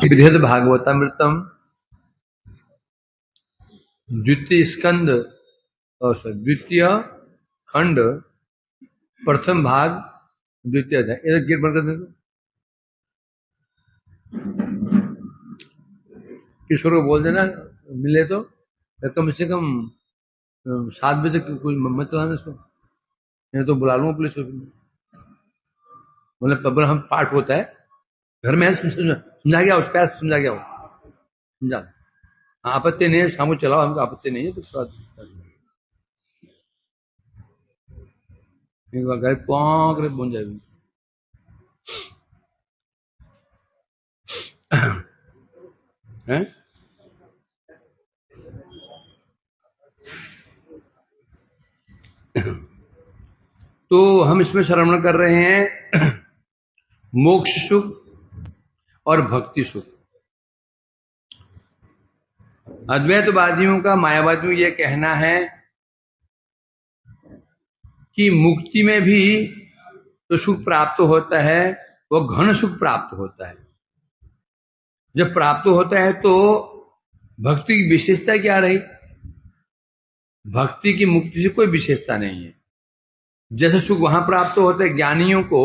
बृहद भागवतामृतम द्वितीय स्कंद द्वितीय खंड प्रथम भाग द्वितीय अध्याय। एक गिर बनकर दे दो किशोर को, बोल देना मिले तो कम से कम 7 बजे कोई मत चलाना इसको, नहीं तो बुला लूंगा पुलिस को। मतलब तब हम पाठ होता है घर में, समझा गया उस पैर समझा गया हो, समझा। आपत्ति नहीं है, शाम को चलाओ, हमको आपत्ति नहीं है। तो एक बार घर पौंक रहे बन जाएगी। हैं? तो हम इसमें श्रवण कर रहे हैं मोक्ष सुख और भक्ति सुख। अद्वैतवादियों का, मायावादियों यह कहना है कि मुक्ति में भी तो सुख प्राप्त होता है, वो घन सुख प्राप्त होता है। जब प्राप्त होता है तो भक्ति की विशेषता क्या रही? भक्ति की मुक्ति से कोई विशेषता नहीं है। जैसे सुख वहां प्राप्त होता है ज्ञानियों को,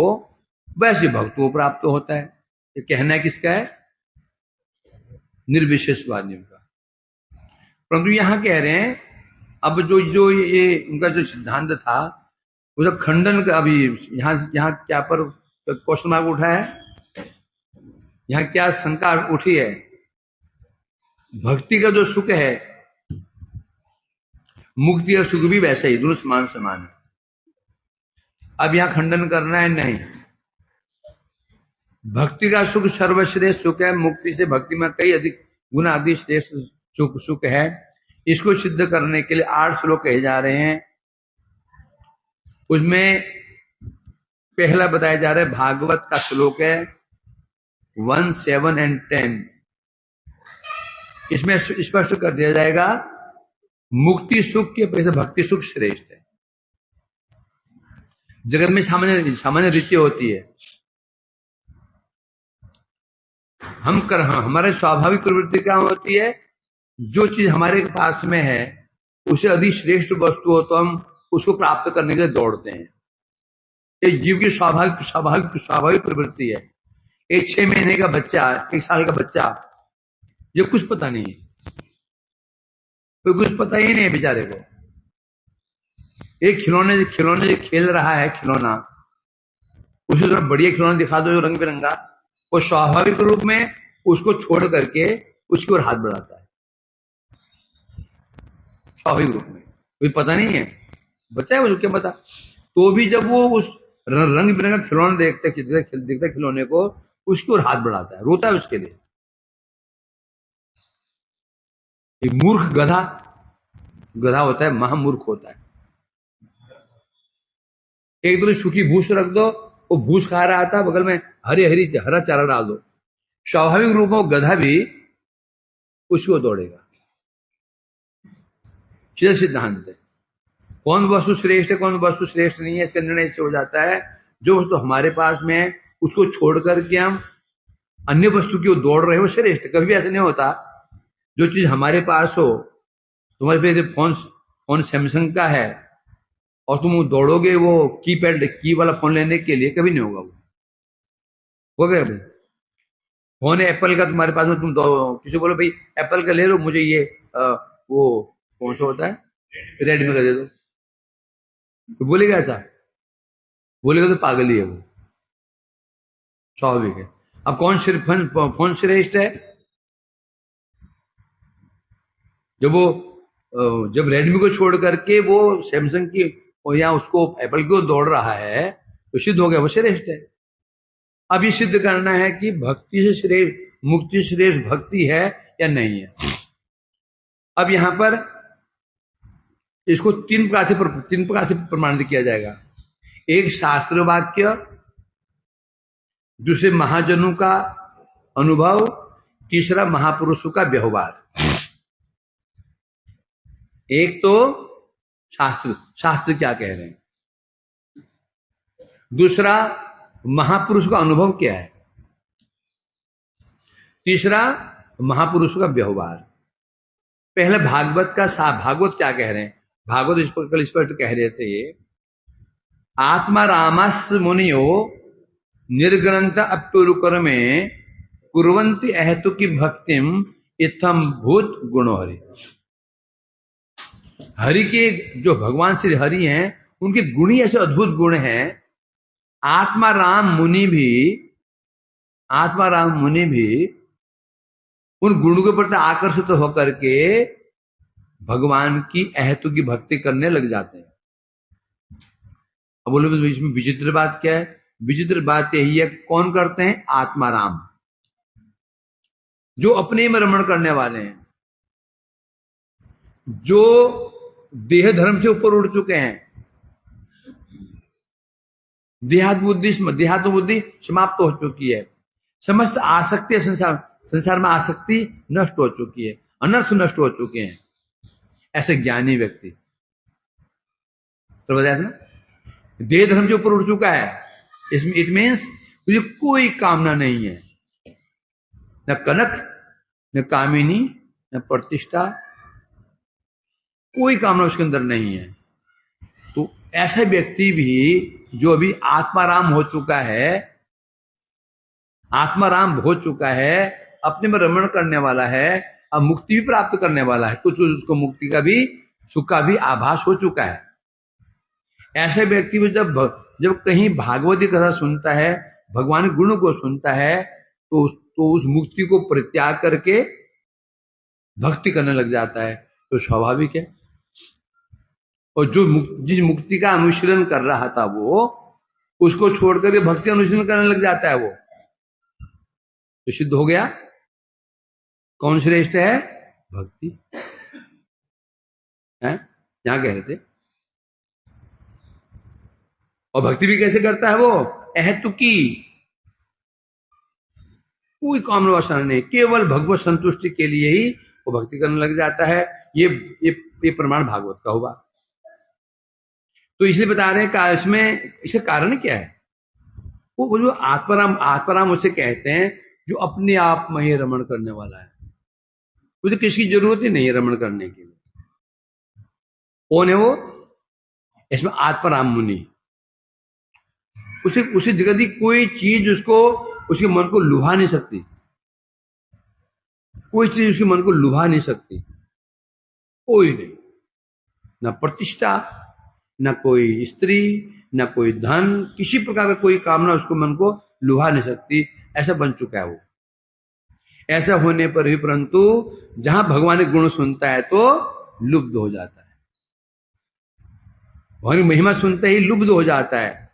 वैसे भक्तों को प्राप्त होता है। ये कहना है किसका है? निर्विशेषवादियों का। परंतु यहां कह रहे हैं अब जो ये उनका जो सिद्धांत था उसका खंडन का अभी यहाँ क्या पर क्वेश्चन मार्क उठा है, यहाँ क्या शंका उठी है? भक्ति का जो सुख है, मुक्ति का सुख भी वैसा ही, दोनों समान समान है। अब यहां खंडन करना है नहीं, भक्ति का सुख सर्वश्रेष्ठ सुख है, मुक्ति से भक्ति में कई अधिक गुना अधिक श्रेष्ठ सुख है। इसको सिद्ध करने के लिए 8 श्लोक कहे जा रहे हैं। उसमें पहला बताया जा रहा है भागवत का श्लोक है 1, 7 और 10। इसमें स्पष्ट कर दिया जाएगा मुक्ति सुख के अपेक्षा भक्ति सुख श्रेष्ठ है। जगत में सामान्य रीति होती है, हमारे स्वाभाविक प्रवृत्ति क्या होती है? जो चीज हमारे पास में है उसे अधिक श्रेष्ठ वस्तु हो तो हम उसको प्राप्त करने के लिए दौड़ते हैं। ये जीव की स्वाभाविक प्रवृत्ति है। एक 6 महीने का बच्चा, 1 साल का बच्चा, ये कुछ पता नहीं है, कोई कुछ पता ही नहीं है बेचारे को। एक खिलौने खेल रहा है, खिलौना उसे थोड़ा बढ़िया खिलौना दिखा दो जो रंग बिरंगा, वो स्वाभाविक रूप में उसको छोड़ करके उसकी ओर हाथ बढ़ाता है। स्वाभाविक रूप में कोई पता नहीं है, बच्चा है, मुझे क्या पता। तो भी जब वो उस रंग बिरंगा खिलौना देखता खिलौने को, उसकी ओर हाथ बढ़ाता है, रोता है उसके लिए। एक मूर्ख गधा होता है, महामूर्ख होता है। एक दो सूखी भूस रख दो, वो भूस खा रहा था, बगल में हरा चारा डाल दो, स्वाभाविक रूप में गधा भी उसको दौड़ेगा। सीधा सिद्धांत है। कौन वस्तु श्रेष्ठ है, कौन वस्तु श्रेष्ठ नहीं है, इसका निर्णय इससे हो जाता है जो वस्तु हमारे पास में है उसको छोड़ करके हम अन्य वस्तु की ओर दौड़ रहे हो श्रेष्ठ। कभी ऐसा नहीं होता जो चीज हमारे पास हो, तुम्हारे पास फोन सैमसंग का है और तुम दौड़ोगे वो की वाला फोन लेने के लिए, कभी नहीं होगा। वो हो गया भाई, फोन है एप्पल का तुम्हारे पास में, तुम किसी बोलो भाई एप्पल का ले लो, मुझे ये वो कौन सा होता है रेडमी का दे दो, तो बोलेगा ऐसा? बोलेगा तो पागल ही है वो, स्वाभाविक है। अब फोन श्रेष्ठ है? जब रेडमी को छोड़ करके वो सैमसंग की या उसको एप्पल की दौड़ रहा है तो सिद्ध हो गया वो श्रेष्ठ है। अब ये सिद्ध करना है कि भक्ति से श्रेष्ठ, मुक्ति श्रेष्ठ भक्ति है या नहीं है। अब यहां पर इसको 3 प्रकार से प्रमाणित किया जाएगा। एक शास्त्र वाक्य, दूसरे महाजनों का अनुभव, तीसरा महापुरुषों का व्यवहार। एक तो शास्त्र क्या कह रहे हैं, दूसरा महापुरुष का अनुभव क्या है, तीसरा महापुरुषों का व्यवहार। पहले भागवत का भागवत क्या कह रहे हैं, भागवत इस पर कल स्पष्ट कह रहे थे, ये आत्मा रामस मुनियो निर्ग्रंथ अप्युरुकर में कुर्वन्ति अहेतु की भक्तिम इत्थम भूत गुणो हरि। हरि के जो भगवान श्री हरि हैं उनके गुण ही ऐसे अद्भुत गुण हैं। आत्मा राम मुनि भी उन गुणों के प्रति आकर्षित होकर के भगवान की अहेतु की भक्ति करने लग जाते हैं। अब बोले इसमें विचित्र बात क्या है? विचित्र बात यही है, कौन करते हैं? आत्मा राम, जो अपने में रमण करने वाले हैं, जो देह धर्म से ऊपर उठ चुके हैं, देहात्म बुद्धि समाप्त हो चुकी है, समस्त आसक्ति संसार में आसक्ति नष्ट हो चुकी है, अनर्थ नष्ट हो चुके हैं, ऐसे ज्ञानी व्यक्ति। तो बताया ना, देह धर्म से ऊपर उठ चुका है, इसमें इट मीन्स मुझे कोई कामना नहीं है, न कनक, न कामिनी, न प्रतिष्ठा, कोई कामना उसके अंदर नहीं है। तो ऐसा व्यक्ति भी जो अभी आत्माराम हो चुका है, आत्माराम हो चुका है, अपने में रमण करने वाला है, अब मुक्ति भी प्राप्त करने वाला है, कुछ उसको मुक्ति का भी, सुख का भी आभास हो चुका है। ऐसे व्यक्ति में जब कहीं भागवती कथा सुनता है, भगवान के गुणों को सुनता है, तो उस मुक्ति को परित्याग करके भक्ति करने लग जाता है। तो स्वाभाविक है। और जो जिस मुक्ति का अनुशीलन कर रहा था वो, उसको छोड़कर भक्ति अनुशीलन करने लग जाता है, वो तो सिद्ध हो गया। कौन श्रेष्ठ है? भक्ति है, यहां कह रहे थे। और भक्ति भी कैसे करता है वो? अहेतु की, कोई कामना वासना नहीं, केवल भगवत संतुष्टि के लिए ही वो भक्ति करने लग जाता है। ये प्रमाण भागवत का हुआ। तो इसलिए बता रहे हैं इसमें इसका कारण क्या है? वो जो आत्माराम उसे कहते हैं जो अपने आप में ही रमण करने वाला है, मुझे किसी की जरूरत ही नहीं है रमण करने के लिए। कौन है वो? इसमें आत्माराम मुनि। उसे जगत की कोई चीज उसके मन को लुभा नहीं सकती, कोई चीज उसके मन को लुभा नहीं सकती, कोई नहीं, न प्रतिष्ठा, न कोई स्त्री, न कोई धन, किसी प्रकार का कोई कामना उसको मन को लुभा नहीं सकती। ऐसा बन चुका है वो। ऐसा होने पर भी परंतु जहां भगवान के गुण सुनता है तो लुब्ध हो जाता है, भगवान की महिमा सुनते ही लुब्ध हो जाता है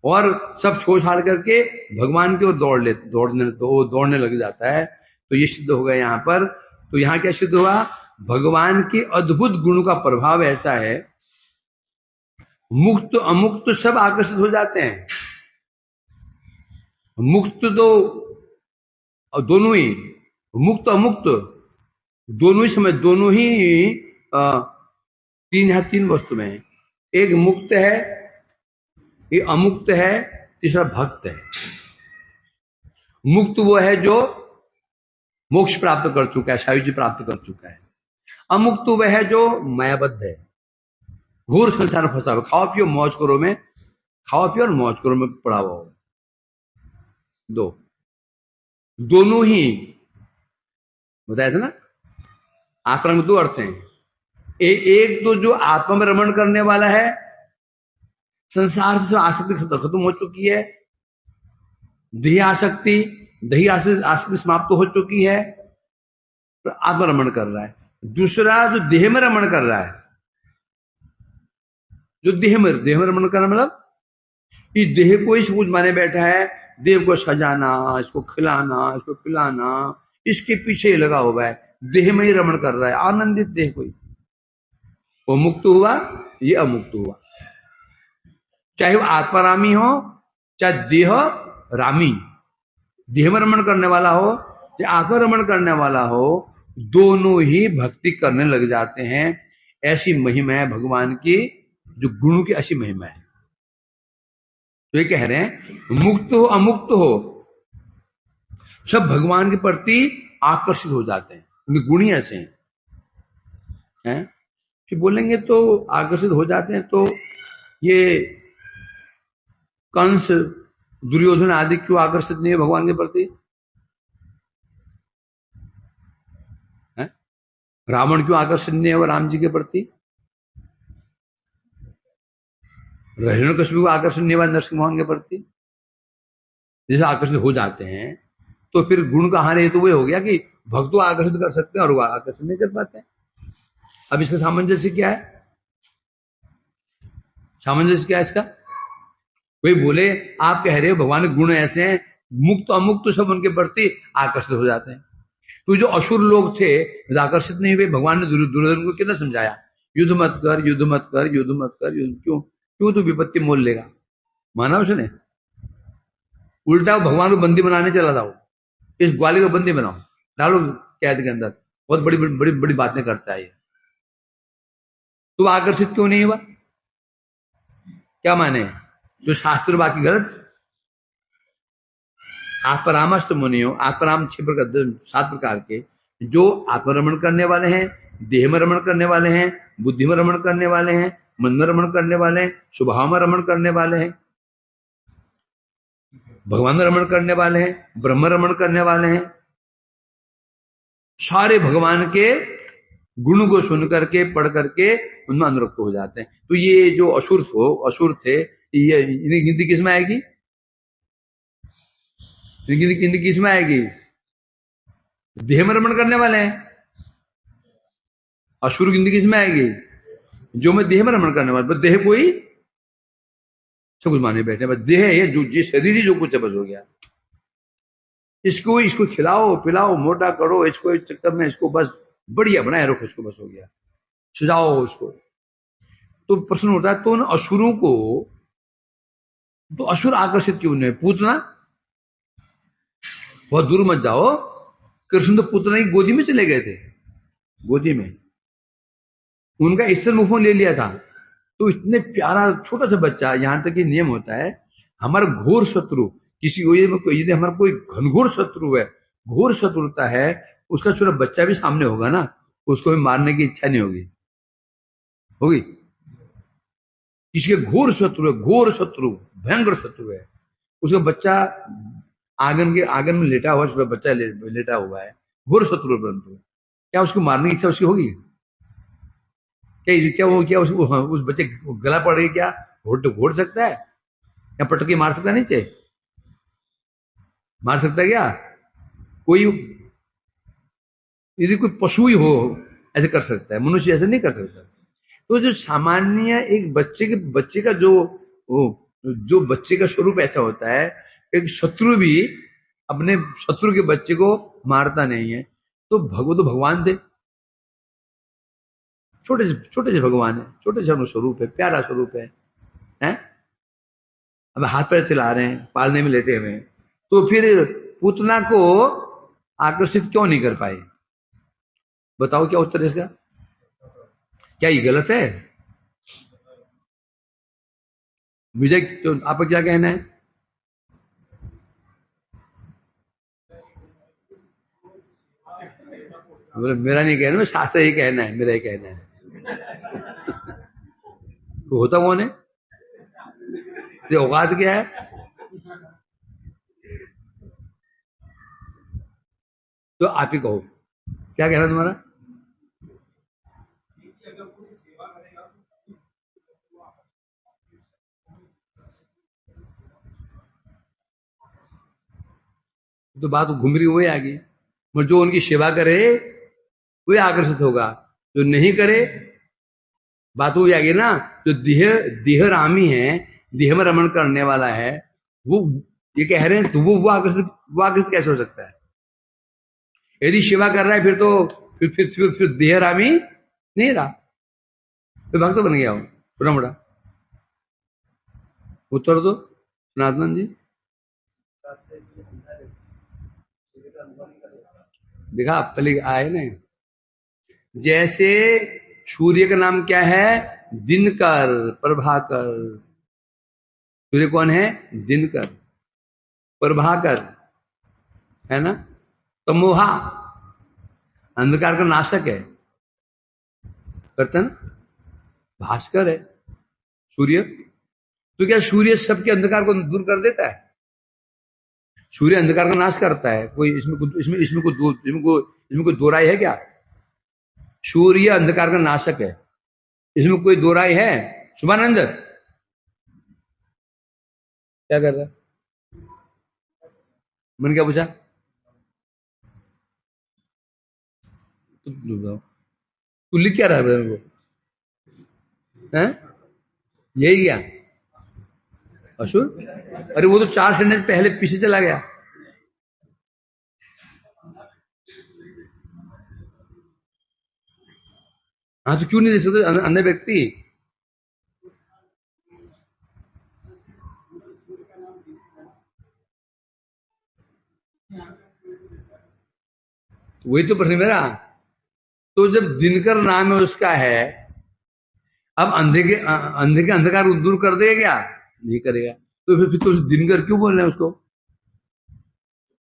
और सब छोड़ छाड़ करके भगवान की ओर दौड़ने लग जाता है। तो ये सिद्ध हो गया यहां पर। तो यहां क्या सिद्ध हुआ? भगवान के अद्भुत गुणों का प्रभाव ऐसा है, मुक्त अमुक्त सब आकर्षित हो जाते हैं। मुक्त तो दोनों ही, मुक्त अमुक्त दोनों ही समय, दोनों ही तीन वस्तु में, एक मुक्त है, ये अमुक्त है, तीसरा भक्त है। मुक्त वो है जो मोक्ष प्राप्त कर चुका है, सायुज्य प्राप्त कर चुका है। अमुक्त वह है जो मायाबद्ध है, घोर संसार में फंसा हुआ, खाओ पियो मौज करो में, खाओ पियो और मौज करो में पड़ा हुआ हो। दोनों ही बताया था ना, आत्मा में दो अर्थ हैं। एक तो जो आत्मा में रमण करने वाला है, संसार से आसक्ति खत्म हो चुकी है, दही आसक्ति समाप्त हो चुकी है, तो आत्मा रमण कर रहा है। दूसरा जो देह में रमण कर रहा है, जो देह में रमण करना मतलब इस देह को ही सूझ माने बैठा है, देव को सजाना, इसको खिलाना, इसको पिलाना, इसके पीछे ही लगा हुआ है, देह में ही रमण कर रहा है, आनंदित देह कोई। वो मुक्त हुआ, ये अमुक्त हुआ। चाहे वो आत्मारामी हो, चाहे देह रामी, देह में रमण करने वाला हो, चाहे आत्मा रमण करने वाला हो, दोनों ही भक्ति करने लग जाते हैं। ऐसी महिमा है भगवान की, जो गुणों की ऐसी महिमा है। तो ये कह रहे हैं मुक्त हो अमुक्त हो, सब भगवान के प्रति आकर्षित हो जाते हैं, उनके गुण ही ऐसे हैं। फिर बोलेंगे तो आकर्षित हो जाते हैं, तो ये कंस, दुर्योधन आदि क्यों आकर्षित नहीं है भगवान के प्रति? रावण क्यों आकर्षित नहीं है वो राम जी के प्रति? हिरण्यकशिपु आकर्षित नहीं हुआ नरसिंह भगवान के प्रति? जैसे आकर्षित हो जाते हैं, तो फिर गुण कहां रहे? तो वो हो गया कि भक्त को आकर्षित कर सकते हैं और वो आकर्षित नहीं कर पाते हैं। अब इसका सामंजस्य क्या है? सामंजस्य क्या है इसका? वही बोले, आप कह रहे हो भगवान के गुण ऐसे हैं, मुक्त अमुक्त सब उनके प्रति आकर्षित हो जाते हैं। तो जो असुर लोग थे आकर्षित नहीं हुए, भगवान ने दुर्योधन को कितना समझाया, युद्ध मत कर, युद्ध मत कर, युद्ध मत कर, युद्ध क्यों क्यों? तो विपत्ति मोल लेगा। माना उसने? उल्टा भगवान को बंदी बनाने चला था वो, इस ग्वाली को बंदी बनाओ, डालो कैद के अंदर, बहुत बड़ी बड़ी बड़ी, बड़ी बातें करता है ये। तो आकर्षित क्यों नहीं हुआ? क्या माने? जो शास्त्र बाकी गलत। आत्मरामस्त मुनियो, आत्मराम 7 प्रकार के, जो आत्मरमण करने वाले हैं, देह में रमण करने वाले हैं, बुद्धि में रमण करने वाले हैं, मन में रमण करने वाले हैं, स्वभाव में रमण करने वाले हैं, भगवान में रमण करने वाले हैं, ब्रह्म रमण करने वाले हैं, सारे भगवान के गुण को सुन करके पढ़ करके उनमें अनुरक्त हो जाते हैं। तो ये जो असुर थे, ये गिनती किसमें आएगी? गिनती किसमें आएगी? देह में रमण करने वाले हैं। असुर गिनती किसमें आएगी? जो मैं देह में रमण करने वाले, बस देह कोई सब कुछ माने बैठे, बस देह है जो शरीर ही जो कुछ है, बस हो गया। इसको खिलाओ पिलाओ, मोटा करो, इसको इस चक्कर में इसको बस बढ़िया बनाए रखो, इसको बस हो गया, सजाओ इसको। तो प्रश्न होता है, तो उन असुरों को, तो असुर आकर्षित क्यों नहीं? पूतना, बहुत दूर मत जाओ, कृष्ण तो पूतना की गोदी में चले गए थे, गोदी में उनका स्तन मुख में ले लिया था। तो इतने प्यारा छोटा सा बच्चा, यहां तक ये नियम होता है, हमारा घोर शत्रु किसी यदि हमारा कोई घनघोर शत्रु है, घोर शत्रुता है, उसका छोटा बच्चा भी सामने होगा ना, उसको भी मारने की इच्छा नहीं होगी। किसी के घोर शत्रु है, घोर शत्रु, भयंकर शत्रु है, उसका बच्चा आंगन में लेटा हुआ, उसका बच्चा लेटा हुआ है, घोर शत्रु, परंतु क्या उसको मारने की इच्छा उसकी होगी? क्या उसको उस बच्चे गला पड़ गई, क्या घोड़ सकता है? या पटकी मार सकता है? नीचे मार सकता है क्या? कोई यदि कोई पशु ही हो ऐसे कर सकता है, मनुष्य ऐसे नहीं कर सकता। तो जो सामान्य एक बच्चे का जो बच्चे का स्वरूप ऐसा होता है, एक शत्रु भी अपने शत्रु के बच्चे को मारता नहीं है। तो भगवान थे, छोटे से भगवान है, छोटे से स्वरूप है, प्यारा स्वरूप है, हैं? अब हाथ पैर चला रहे हैं, पालने में लेटे हुए हैं, तो फिर पूतना को आकर्षित क्यों नहीं कर पाए? बताओ क्या उत्तर है इसका? क्या ये गलत है? विजय, तो आपका क्या कहना है? मेरा नहीं कहना, शास्त्र ही कहना है, मेरा ही कहना है। तो होता कौन है? ये औकात क्या है? तो आप ही कहो, क्या कहना तुम्हारा? तो बात घूम रही हुई आगे, और जो उनकी सेवा करे वही आकर्षित होगा, जो नहीं करे, बात वही आगे ना, जो देह रामी है, देह में रमण करने वाला है, वो ये कह रहे हैं, तो वो आकर्षित कैसे हो सकता है? यदि सेवा कर रहा है फिर तो फिर देह रामी नहीं रहा, फिर भक्त बन गया हो पूरा मोड़ा। उत्तर दो सनातन जी। देखा पहले आए ना, जैसे सूर्य का नाम क्या है? दिनकर, प्रभाकर। सूर्य कौन है? दिनकर, प्रभाकर। है ना। तमोहा अंधकार का नाशक है, करता ना। भास्कर है सूर्य, तो क्या सूर्य सबके अंधकार को दूर कर देता है? सूर्य अंधकार का नाश करता है। कोई इसमें कोई दो राय है क्या? सूर्य अंधकार का नाशक है, इसमें कोई दो राय है? शुभानंद क्या कर रहा है? मैंने क्या पूछा? तू लिख क्या रहा है मेरे को? हैं? यही क्या अशुर? अरे वो तो 4 सेंटेंस पहले पीछे चला गया। हाँ तो क्यों नहीं दे सकते अन्य व्यक्ति? वही तो प्रश्न मेरा। तो जब दिनकर नाम है उसका है, अब अंधे के अंधकार को दूर कर देगा क्या? नहीं करेगा। तो फिर तो दिनकर क्यों बोल रहे हैं उसको?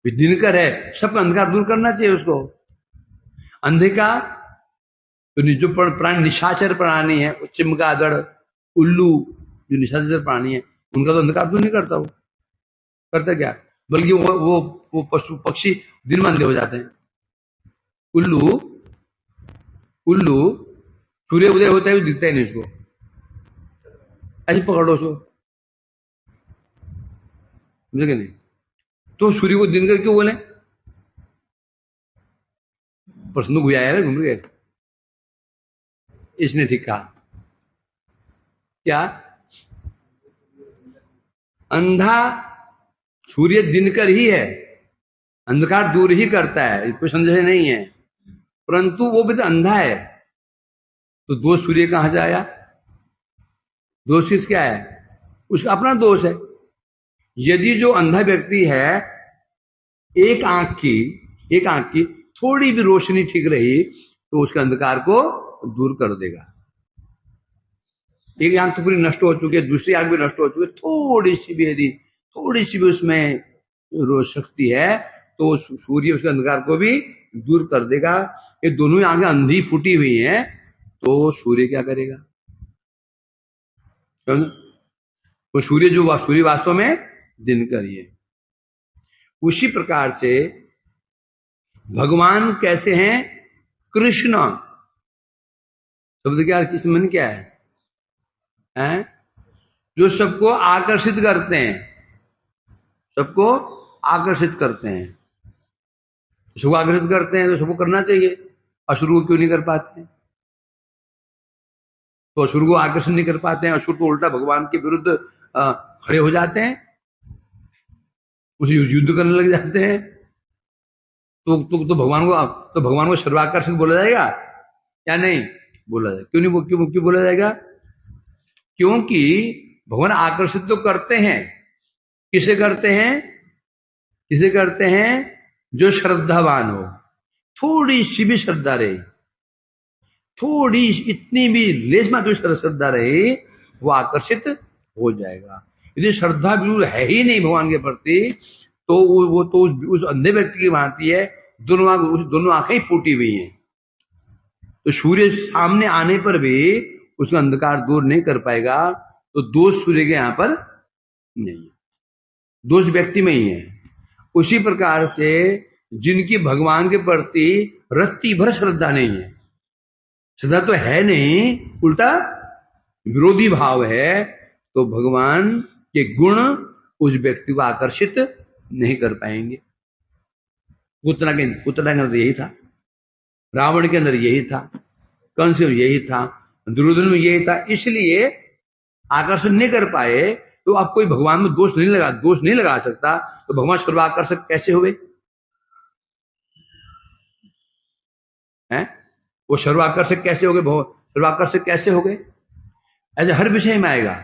फिर दिनकर है, सबका अंधकार दूर करना चाहिए उसको। अंधे का तो जो प्राणी निशाचर प्राणी है, चिमगादड़, उल्लू, जो निशाचर प्राणी है, उनका तो अंधकार दूर नहीं करता। वो करता क्या? बल्कि वो पशु पक्षी दिन में अंधे हो जाते हैं। उल्लू उल्लू सूर्य उदय होता है दिखता ही नहीं उसको, ऐसे पकड़ो उसको, समझे कि नहीं? तो सूर्य को दिनकर क्यों बोले? प्रश्न तो गुया है, घूम गए। इसने ठीक कहा क्या? अंधा सूर्य दिनकर ही है, अंधकार दूर ही करता है, कोई संदेह नहीं है। परंतु वो भी तो अंधा है, तो दोष सूर्य कहां से आया? दोष किस क्या है? उसका अपना दोष है। यदि जो अंधा व्यक्ति है, एक आंख की थोड़ी भी रोशनी ठीक रही तो उसके अंधकार को दूर कर देगा। एक आंख तो पूरी नष्ट हो चुकी है, दूसरी आंख भी नष्ट हो चुकी है, थोड़ी सी भी उसमें शक्ति है तो सूर्य उसके अंधकार को भी दूर कर देगा। ये दोनों ही आंखें अंधी फूटी हुई हैं, तो सूर्य क्या करेगा? वो सूर्य वास्तव में दिनकर ही है। उसी प्रकार से भगवान कैसे हैं? कृष्ण शब्द क्या, किस मन क्या है? हैं? जो सबको आकर्षित करते हैं, सबको आकर्षित करते हैं। सबको आकर्षित करते हैं तो सबको करना चाहिए। असुर को क्यों नहीं कर पाते? तो असुर को आकर्षण नहीं कर पाते हैं, असुर तो उल्टा भगवान के विरुद्ध खड़े हो जाते हैं, उसे युद्ध करने लग जाते हैं। तो भगवान को सर्वाकर्षक बोला जाएगा या नहीं बोला जाएगा? क्यों बोला जाएगा? क्योंकि भगवान आकर्षित तो करते हैं। किसे करते हैं? जो श्रद्धावान हो, थोड़ी सी भी श्रद्धा रही, थोड़ी इतनी भी लेस मात्र श्रद्धा रही, वो आकर्षित हो जाएगा। यदि श्रद्धा बिल्कुल है ही नहीं भगवान के प्रति, तो वो तो उस अंधे व्यक्ति की भांति है, दोनों आंखें फूटी हुई हैं। तो सूर्य सामने आने पर भी उसका अंधकार दूर नहीं कर पाएगा। तो दोष सूर्य के यहां पर नहीं है, दोष व्यक्ति में ही है। उसी प्रकार से जिनकी भगवान के प्रति रत्ती भर श्रद्धा नहीं है, श्रद्धा तो है नहीं, उल्टा विरोधी भाव है, तो भगवान के गुण उस व्यक्ति को आकर्षित नहीं कर पाएंगे। पुतना के अंदर यही था, रावण के अंदर यही था, कंस में यही था, दुर्योधन में यही था, इसलिए आकर्षण नहीं कर पाए। तो अब कोई भगवान में दोष नहीं लगा सकता, तो भगवान सर्वाकर्षक कैसे हुए? हैं? वो सर्वाकर्षक कैसे हो गए? सर्वाकर्षक कैसे हो गए? ऐसे हर विषय में आएगा।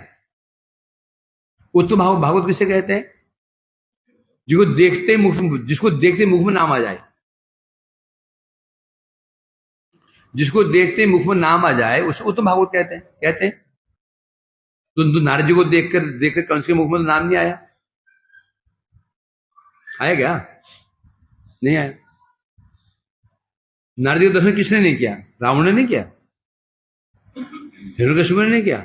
उत्तम भागवत किसे कहते हैं? जिसको देखते मुख में नाम आ जाए, जिसको देखते मुख में नाम आ जाए उसे उत्तम भागवत कहते हैं। तो नारद जी को देखकर कंस के मुख में तो नाम नहीं आया? आया क्या? नहीं आया। नारद जी का दर्शन किसने नहीं किया? रावण ने नहीं किया, हिरण्यकशिपु ने नहीं किया,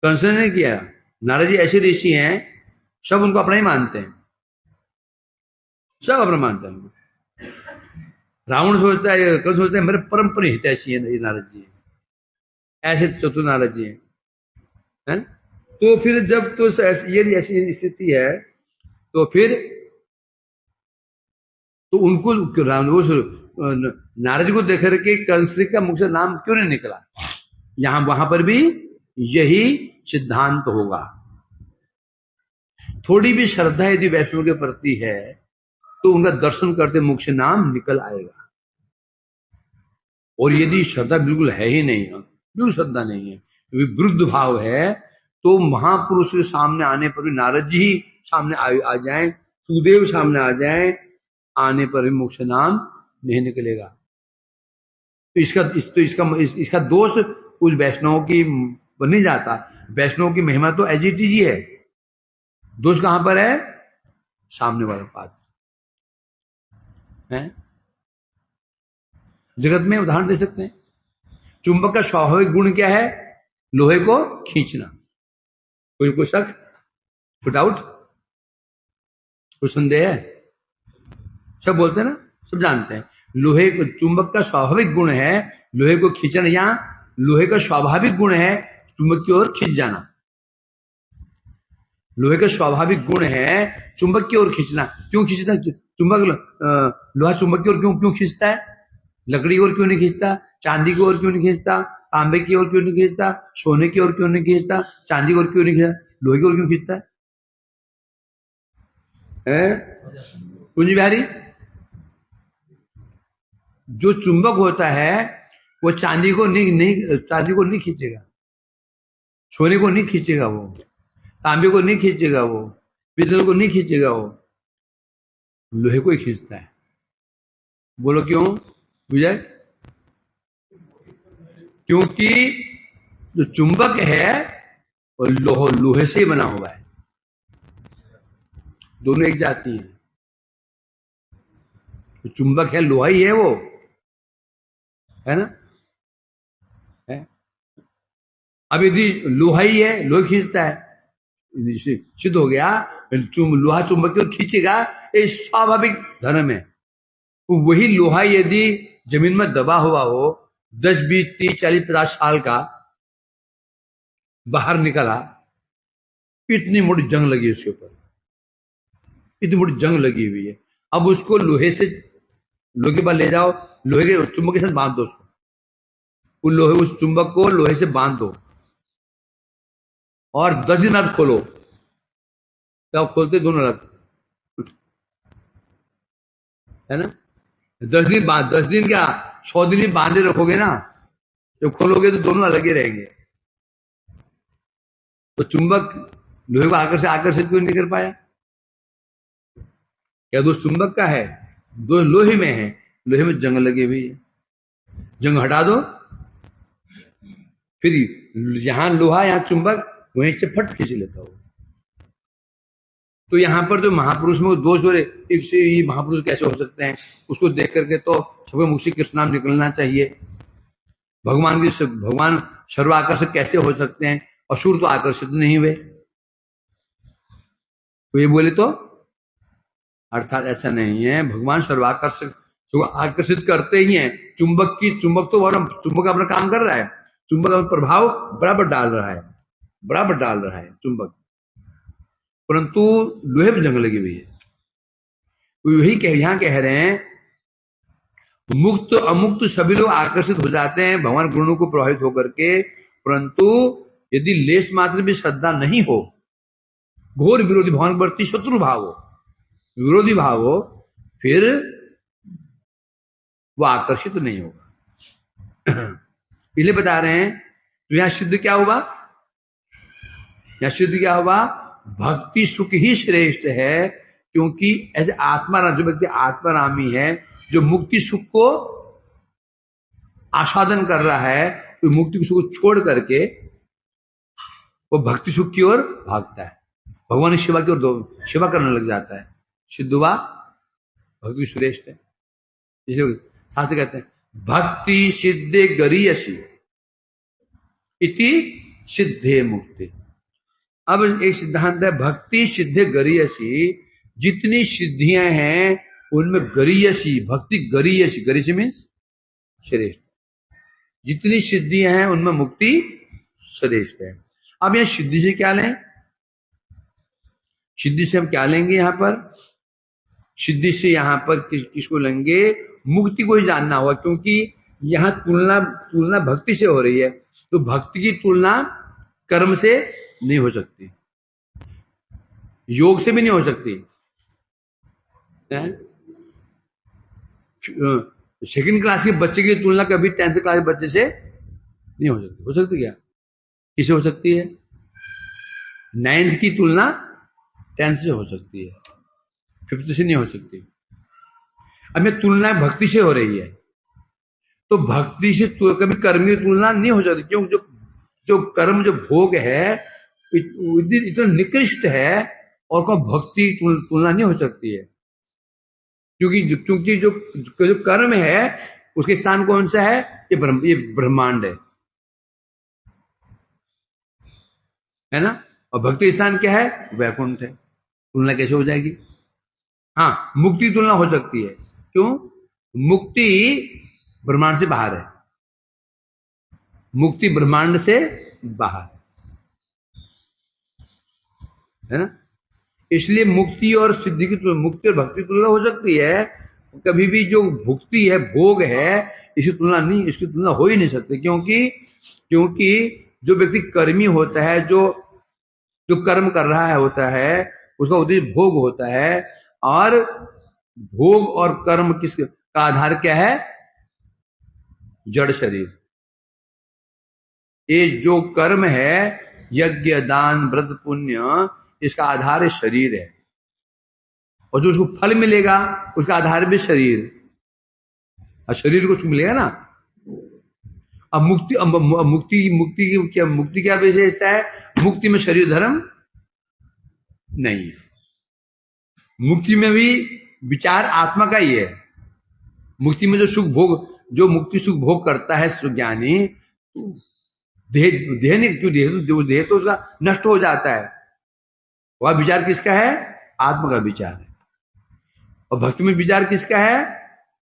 कंस ने नहीं किया। नारद जी ऐसे ऋषि हैं, सब उनको अपना ही मानते हैं, सब अपना मानते हैं। रावण सोचता है, कंस सोचता है मेरे परम हितैषी है नारद जी, ऐसे चतुर नारद जी है। तो फिर जब तो ये ऐसी स्थिति है, तो फिर तो उनको नारद जी को देख करके कंस का मुख से नाम क्यों नहीं निकला? यहां वहां पर भी यही सिद्धांत होगा। थोड़ी भी श्रद्धा यदि वैष्णव के प्रति है तो उनका दर्शन करते मुख से नाम निकल आएगा। और यदि श्रद्धा बिल्कुल है ही नहीं, बिल्कुल श्रद्धा नहीं है, विरुद्ध भाव है, तो महापुरुष के सामने आने पर भी नारद जी सामने आ जाए, सुखदेव सामने आ जाए, आने पर भी मुख से नाम नहीं निकलेगा। तो इसका दोष उस वैष्णव की नहीं जाता। वैष्णव की महिमा तो एज इट इज ही है, दोष कहां पर है? सामने वाला पात्र है। जगत में उदाहरण दे सकते हैं, चुंबक का स्वाभाविक गुण क्या है? लोहे को खींचना। कोई शक, कोई डाउट, कोई संदेह है? सब बोलते हैं ना, सब जानते हैं। लोहे को, चुंबक का स्वाभाविक गुण है लोहे को खींचना, या लोहे का स्वाभाविक गुण है चुंबक की ओर खींच जाना। लोहे का स्वाभाविक गुण है चुंबक की ओर खींचना। क्यों खींचता? लोहा चुंबक की ओर क्यों खींचता है? लकड़ी की ओर क्यों नहीं खींचता? चांदी की ओर क्यों नहीं खींचता? तांबे की ओर क्यों नहीं खींचता? सोने की ओर क्यों नहीं खींचता? चांदी की ओर क्यों नहीं खींचता? लोहे की ओर क्यों खींचता है? कुंज बिहारी, जो चुंबक होता है वो चांदी को नहीं खींचेगा, सोने को नहीं खींचेगा, वो तांबे को नहीं खींचेगा, वो पीतल को नहीं खींचेगा, वो लोहे को ही खींचता है। बोलो क्यों विजय? क्योंकि जो चुंबक है वो लोहे से बना हुआ है, दोनों एक जाति है। तो चुंबक है, लोहा ही है, वो है ना, है। अब यदि लोहा ही है, लोहा खींचता है, सिद्ध हो गया लोहा चुंबक की ओर खींचेगा, ये स्वाभाविक धर्म है। तो वही लोहा यदि जमीन में दबा हुआ हो 10, 20, 30, 40, 50 साल का, बाहर निकला, इतनी मोटी जंग लगी उसके ऊपर, इतनी मोटी जंग लगी हुई है। अब उसको लोहे के पास ले जाओ, लोहे के चुंबक के साथ बांध दो उसको, उस चुंबक को लोहे से बांध दो और 10 दिन बाद खोलो, क्या खोलते दोनों अलग है ना। 10 दिन क्या 100 दिन ही बांधे रखोगे ना, जब खोलोगे तो दोनों अलग ही रहेंगे। तो चुंबक लोहे को आकर्षित क्यों नहीं कर पाया? क्या दोष चुंबक का है? दोष लोहे में है, लोहे में जंग लगी हुई है, जंग हटा दो, फिर यहां लोहा यहां चुंबक, वहीं से फट खींच लेता हो। तो यहां पर जो महापुरुष में दोष हो रहे, एक से ये महापुरुष कैसे हो सकते हैं? उसको देख करके तो सबके मुख से कृष्ण नाम निकलना चाहिए। भगवान सर्वाकर्षक कैसे हो सकते हैं? असुर तो आकर्षित नहीं हुए, तो ये बोले तो अर्थात ऐसा नहीं है। भगवान सर्वाकर्षक तो आकर्षित करते ही हैं। चुंबक अपना काम कर रहा है, चुंबक अपना प्रभाव बराबर डाल रहा है चुंबक, परंतु लोहे में जंग लगी हुई है। तो यही यहां कह रहे हैं, मुक्त अमुक्त सभी लोग आकर्षित हो जाते हैं भगवान गुणों को प्रभावित होकर के, परंतु यदि लेस मात्र भी श्रद्धा नहीं हो, घोर विरोधी भगवान के प्रति शत्रु भाव हो, विरोधी भाव हो, फिर वो आकर्षित नहीं होगा। इसलिए बता रहे हैं, तो यहां सिद्ध क्या हुआ? भक्ति सुख ही श्रेष्ठ है, क्योंकि ऐसे आत्माराम, जो व्यक्ति आत्मारामी है, जो मुक्ति सुख को आस्वादन कर रहा है, तो मुक्ति सुख को छोड़ करके वो भक्ति सुख की ओर भागता है, भगवान की सेवा की ओर सेवा करने लग जाता है। सिद्ध हुआ? भक्ति श्रेष्ठ है। जैसे शास्त्र कहते हैं भक्ति सिद्धे गरीयसी इति सिद्धे मुक्ति। अब एक सिद्धांत है भक्ति सिद्धे गरीयसी, जितनी सिद्धियां हैं उनमें गरीयसी, भक्ति गरीयसी, गरीयसी मीन्स श्रेष्ठ, जितनी सिद्धियां हैं उनमें मुक्ति श्रेष्ठ है। अब यहां सिद्धि से क्या लें, सिद्धि से हम क्या लेंगे यहां पर, सिद्धि से यहां पर किसको लेंगे, मुक्ति को ही जानना होगा, क्योंकि यहां तुलना भक्ति से हो रही है, तो भक्ति की तुलना कर्म से नहीं हो सकती, योग से भी नहीं हो सकती। सेकंड क्लास के बच्चे की तुलना कभी 10th क्लास के बच्चे से नहीं हो सकती। हो सकती क्या, किसे हो सकती है, 9th की तुलना 10th से हो सकती है, 5th से नहीं हो सकती। अब ये तुलना भक्ति से हो रही है, तो भक्ति से कभी कर्म की तुलना नहीं हो सकती, क्योंकि जो कर्म जो भोग है इतना निकृष्ट है, और कोई भक्ति तुलना नहीं हो सकती है, क्योंकि जो कर्म है उसके स्थान कौन सा है, ये ब्रह्मांड है ना, और भक्ति स्थान क्या है, वैकुंठ है। तुलना कैसे हो जाएगी। हाँ, मुक्ति तुलना हो सकती है, क्यों, मुक्ति ब्रह्मांड से बाहर है, मुक्ति ब्रह्मांड से बाहर है ना, इसलिए मुक्ति और सिद्धि की तुलना, मुक्ति और भक्ति तुलना हो सकती है, कभी भी जो भुक्ति है, भोग है, इसकी तुलना नहीं, इसकी तुलना हो ही नहीं सकती, क्योंकि जो व्यक्ति कर्मी होता है, जो कर्म कर रहा है होता है, उसका उद्देश्य भोग होता है, और भोग और कर्म का आधार क्या है, जड़ शरीर। ये जो कर्म है, यज्ञ दान व्रत पुण्य, इसका आधार है शरीर है, और जो उसको फल मिलेगा उसका आधार भी शरीर, और शरीर को मिलेगा ना। अब मुक्ति क्या विशेषता है, मुक्ति में शरीर धर्म नहीं है, मुक्ति में भी विचार आत्मा का ही है। मुक्ति में जो सुख भोग, जो मुक्ति सुख भोग करता है ज्ञानी, देह नहीं, क्यों देह तो उसका नष्ट हो जाता है, वह विचार किसका है, आत्मा का विचार है, और भक्ति में विचार किसका है,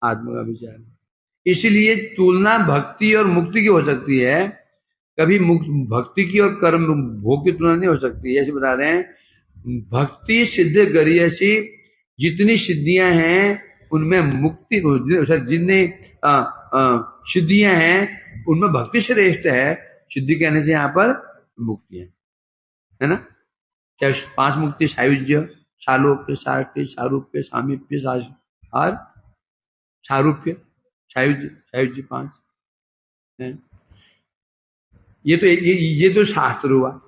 आत्मा का विचार है। इसीलिए तुलना भक्ति और मुक्ति की हो सकती है, कभी भक्ति की और कर्म भोग की तुलना नहीं हो सकती। ऐसे बता रहे हैं भक्ति सिद्ध गरीयसी, जितनी सिद्धियां हैं उनमें मुक्ति, जितनी सिद्धियां हैं उनमें भक्ति श्रेष्ठ है। सिद्धि कहने से यहां पर मुक्ति है ना, चाहे 5 मुक्ति, सायुज्य, सालोक्य, साक्य, सारूप्य, सामीप्य, और सारूप्य, सायुज्य 5 है। ये तो शास्त्र हुआ।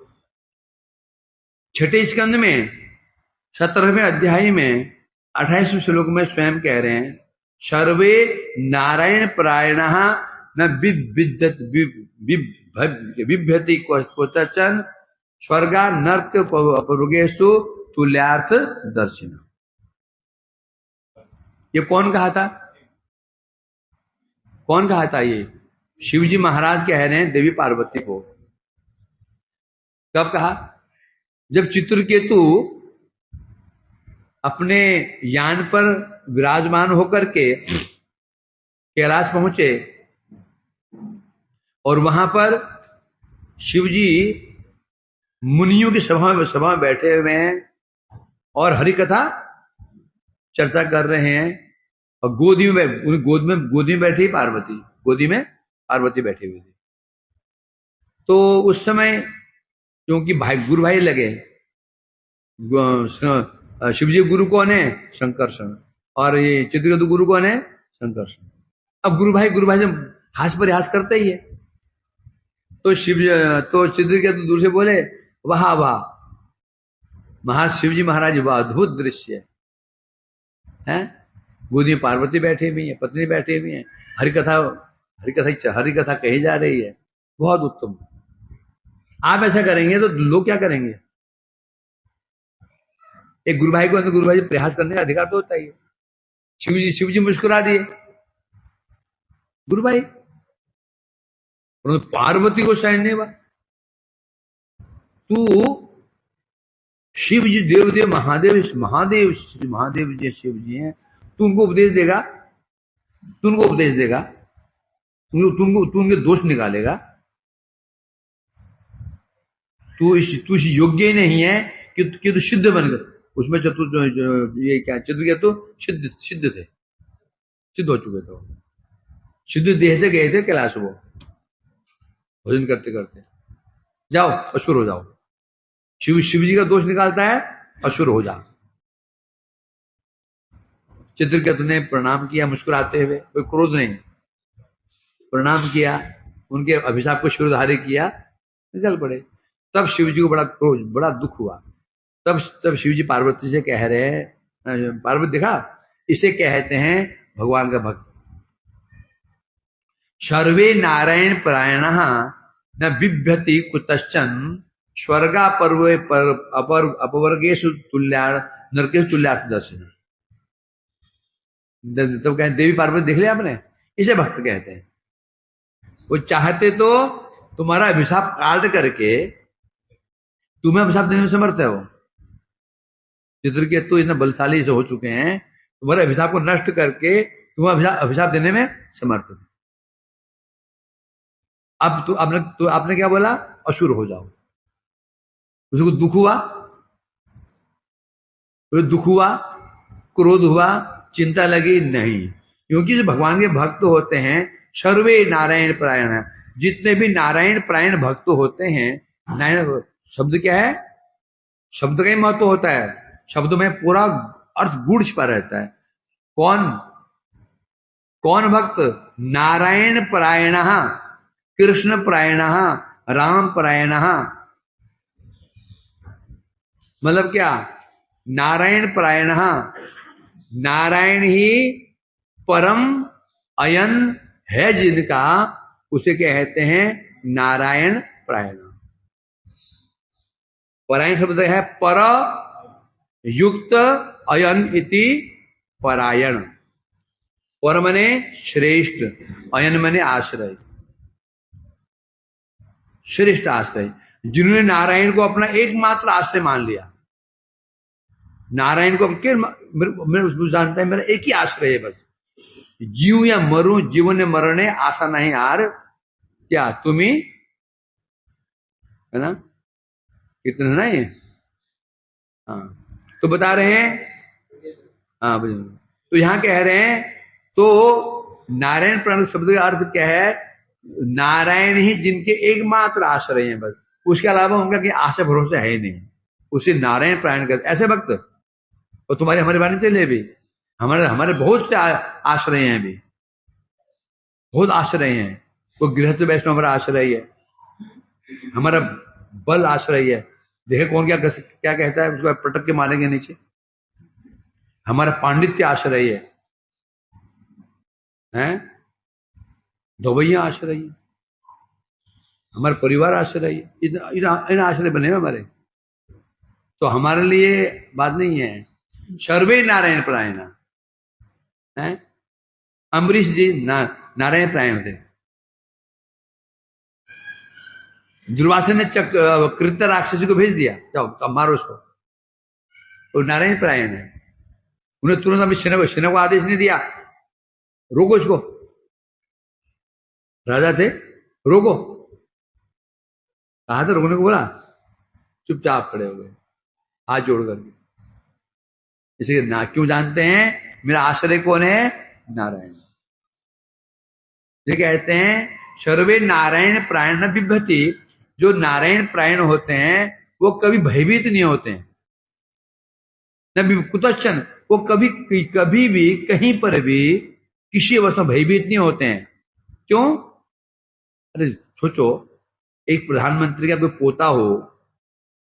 6ठे स्कंद में 17वें अध्याय में 28वें श्लोक में स्वयं कह रहे हैं, सर्वे नारायण परायणः न बिभ्यति क्वचन स्वर्गा नर्क अपरुगेशु तुल्यार्थ दर्शन। ये कौन कहा था, ये शिवजी महाराज कह रहे हैं देवी पार्वती को। कब कहा, जब चित्रकेतु अपने यान पर विराजमान होकर के कैलाश पहुंचे, और वहां पर शिवजी मुनियों की सभा में बैठे हुए हैं और हरि कथा चर्चा कर रहे हैं, और गोदी में बैठी पार्वती, गोदी में पार्वती बैठी हुई थी। तो उस समय क्योंकि गुरु भाई लगे, शिवजी गुरु कौन है, शंकरषण, और ये चित्रकेतु गुरु कौन है, संकर्षण। अब गुरु भाई से हास परिहास करते ही है, तो चित्रकेतु दूर से बोले, वाह वाह शिवजी महाराज, वाह अद्भुत दृश्य है, गोदी में पार्वती बैठी हुई है, पत्नी बैठी हुई है, हरि कथा कही जा रही है, बहुत उत्तम। आप ऐसा करेंगे तो लोग क्या करेंगे। एक गुरु भाई को प्रयास करने का अधिकार तो होता ही है। शिव जी मुस्कुरा दिए गुरु भाई, परंतु पार्वती को सहन नहीं हुआ। तू शिव जी देव महादेव जी शिव जी हैं, तू उनको उपदेश देगा, तू उनके दोष निकालेगा। तू इस योग्य ही नहीं है कि तू सिद्ध बनकर उसमें ये क्या चित्र तो सिद्ध थे, सिद्ध हो चुके थे, सिद्ध देह से गए थे कैलाश वो भोजन करते करते। जाओ असुर हो जाओ, शिव जी का दोष निकालता है, असुर हो जा। चित्रकेतु ने प्रणाम किया मुस्कुराते हुए, कोई क्रोध नहीं, प्रणाम किया, उनके अभिशाप को शिरोधार्य किया, निकल पड़े। तब शिव जी को बड़ा क्रोध, बड़ा दुख हुआ। तब शिव जी पार्वती से कह रहे हैं, पार्वती देखा, इसे कहते हैं भगवान का भक्त। सर्वे नारायण परायण न बिभ्यति कुतश्चन स्वर्गा पर्वे पर अपवर्गेशु तुल्या नरकेशु तुल्या दर्शन। तब कहें देवी पार्वती देख लिया आपने, इसे भक्त कहते हैं। वो चाहते तो तुम्हारा अभिशाप काट करके तुम्हें अभिशाप देने में समर्थ है। वो चित्रकेतु इतने बलशाली से हो चुके हैं, तुम्हारे अभिशाप को नष्ट करके तुम्हें अभिशाप देने में समर्थ है। अब तो आपने क्या बोला, असुर हो जाओ। उसको दुख हुआ, क्रोध हुआ, चिंता लगी नहीं, क्योंकि जो भगवान के भक्त होते हैं सर्वे नारायण परायण, जितने भी नारायण परायण भक्त होते हैं, नारायण शब्द क्या है, शब्द का ही महत्व होता है, शब्द में पूरा अर्थ गूढ़ छिपा रहता है। कौन भक्त, नारायण परायण, कृष्ण परायण, राम परायण। मतलब क्या, नारायण परायण, नारायण ही परम अयन है जिनका, उसे कहते हैं नारायण परायण। परायण शब्द है पर युक्त अयन इति परायण। पर मने श्रेष्ठ, अयन मने आश्रय, श्रेष्ठ आश्रय। जिन्होंने नारायण को अपना एकमात्र आश्रय मान लिया, नारायण को मैं जानता है मेरा एक ही आश्रय है बस, जीव या मरू, जीवन मरणे आशा नहीं हार, क्या तुम्ही है ना, इतना नहीं। हाँ तो बता रहे हैं, हाँ तो यहां कह रहे हैं, तो नारायण प्राण शब्द का अर्थ क्या है, नारायण ही जिनके एकमात्र आश्रय हैं बस, उसके अलावा उनका कि आशा भरोसा है ही नहीं, उसे नारायण प्राण करते ऐसे भक्त। और तुम्हारे हमारे बारे में चले भी, हमारे बहुत से आश्रय हैं, भी बहुत आश्रय हैं। तो गृहस्थ वैष्णव हमारा आश्रय है, हमारा बल आश्रय है। देखे कौन क्या कहता है, उसको पटक के मारेंगे नीचे। हमारा पांडित्य आश्रय है, धोबैया आश्रय है, हमारा परिवार आश्रय है, इन आश्रय बने हुए हमारे। तो हमारे लिए बात नहीं है, सर्वे नारायण परायण है। अम्बरीश जी नारायण परायण थे। दुर्वासा ने कृत्य राक्षसी को भेज दिया, जाओ मारो उसको, तो नारायण परायण है। उन्हें तुरंत अभी सेना को आदेश नहीं दिया, रोको इसको, राजा थे, रोको, कहा था रोकने को बोला, चुपचाप खड़े हो गए हाथ जोड़ करके। इसलिए ना क्यों जानते हैं मेरा आश्रय कौन है, नारायण। ये कहते हैं सर्वे नारायण प्रायण न बिभ्यति, जो नारायण प्रायण होते हैं वो कभी भयभीत नहीं होते हैं, न कुतश्चन, वो कभी भी कहीं पर भी किसी अवस्था भयभीत नहीं होते हैं। क्यों, अरे सोचो, एक प्रधानमंत्री का कोई पोता हो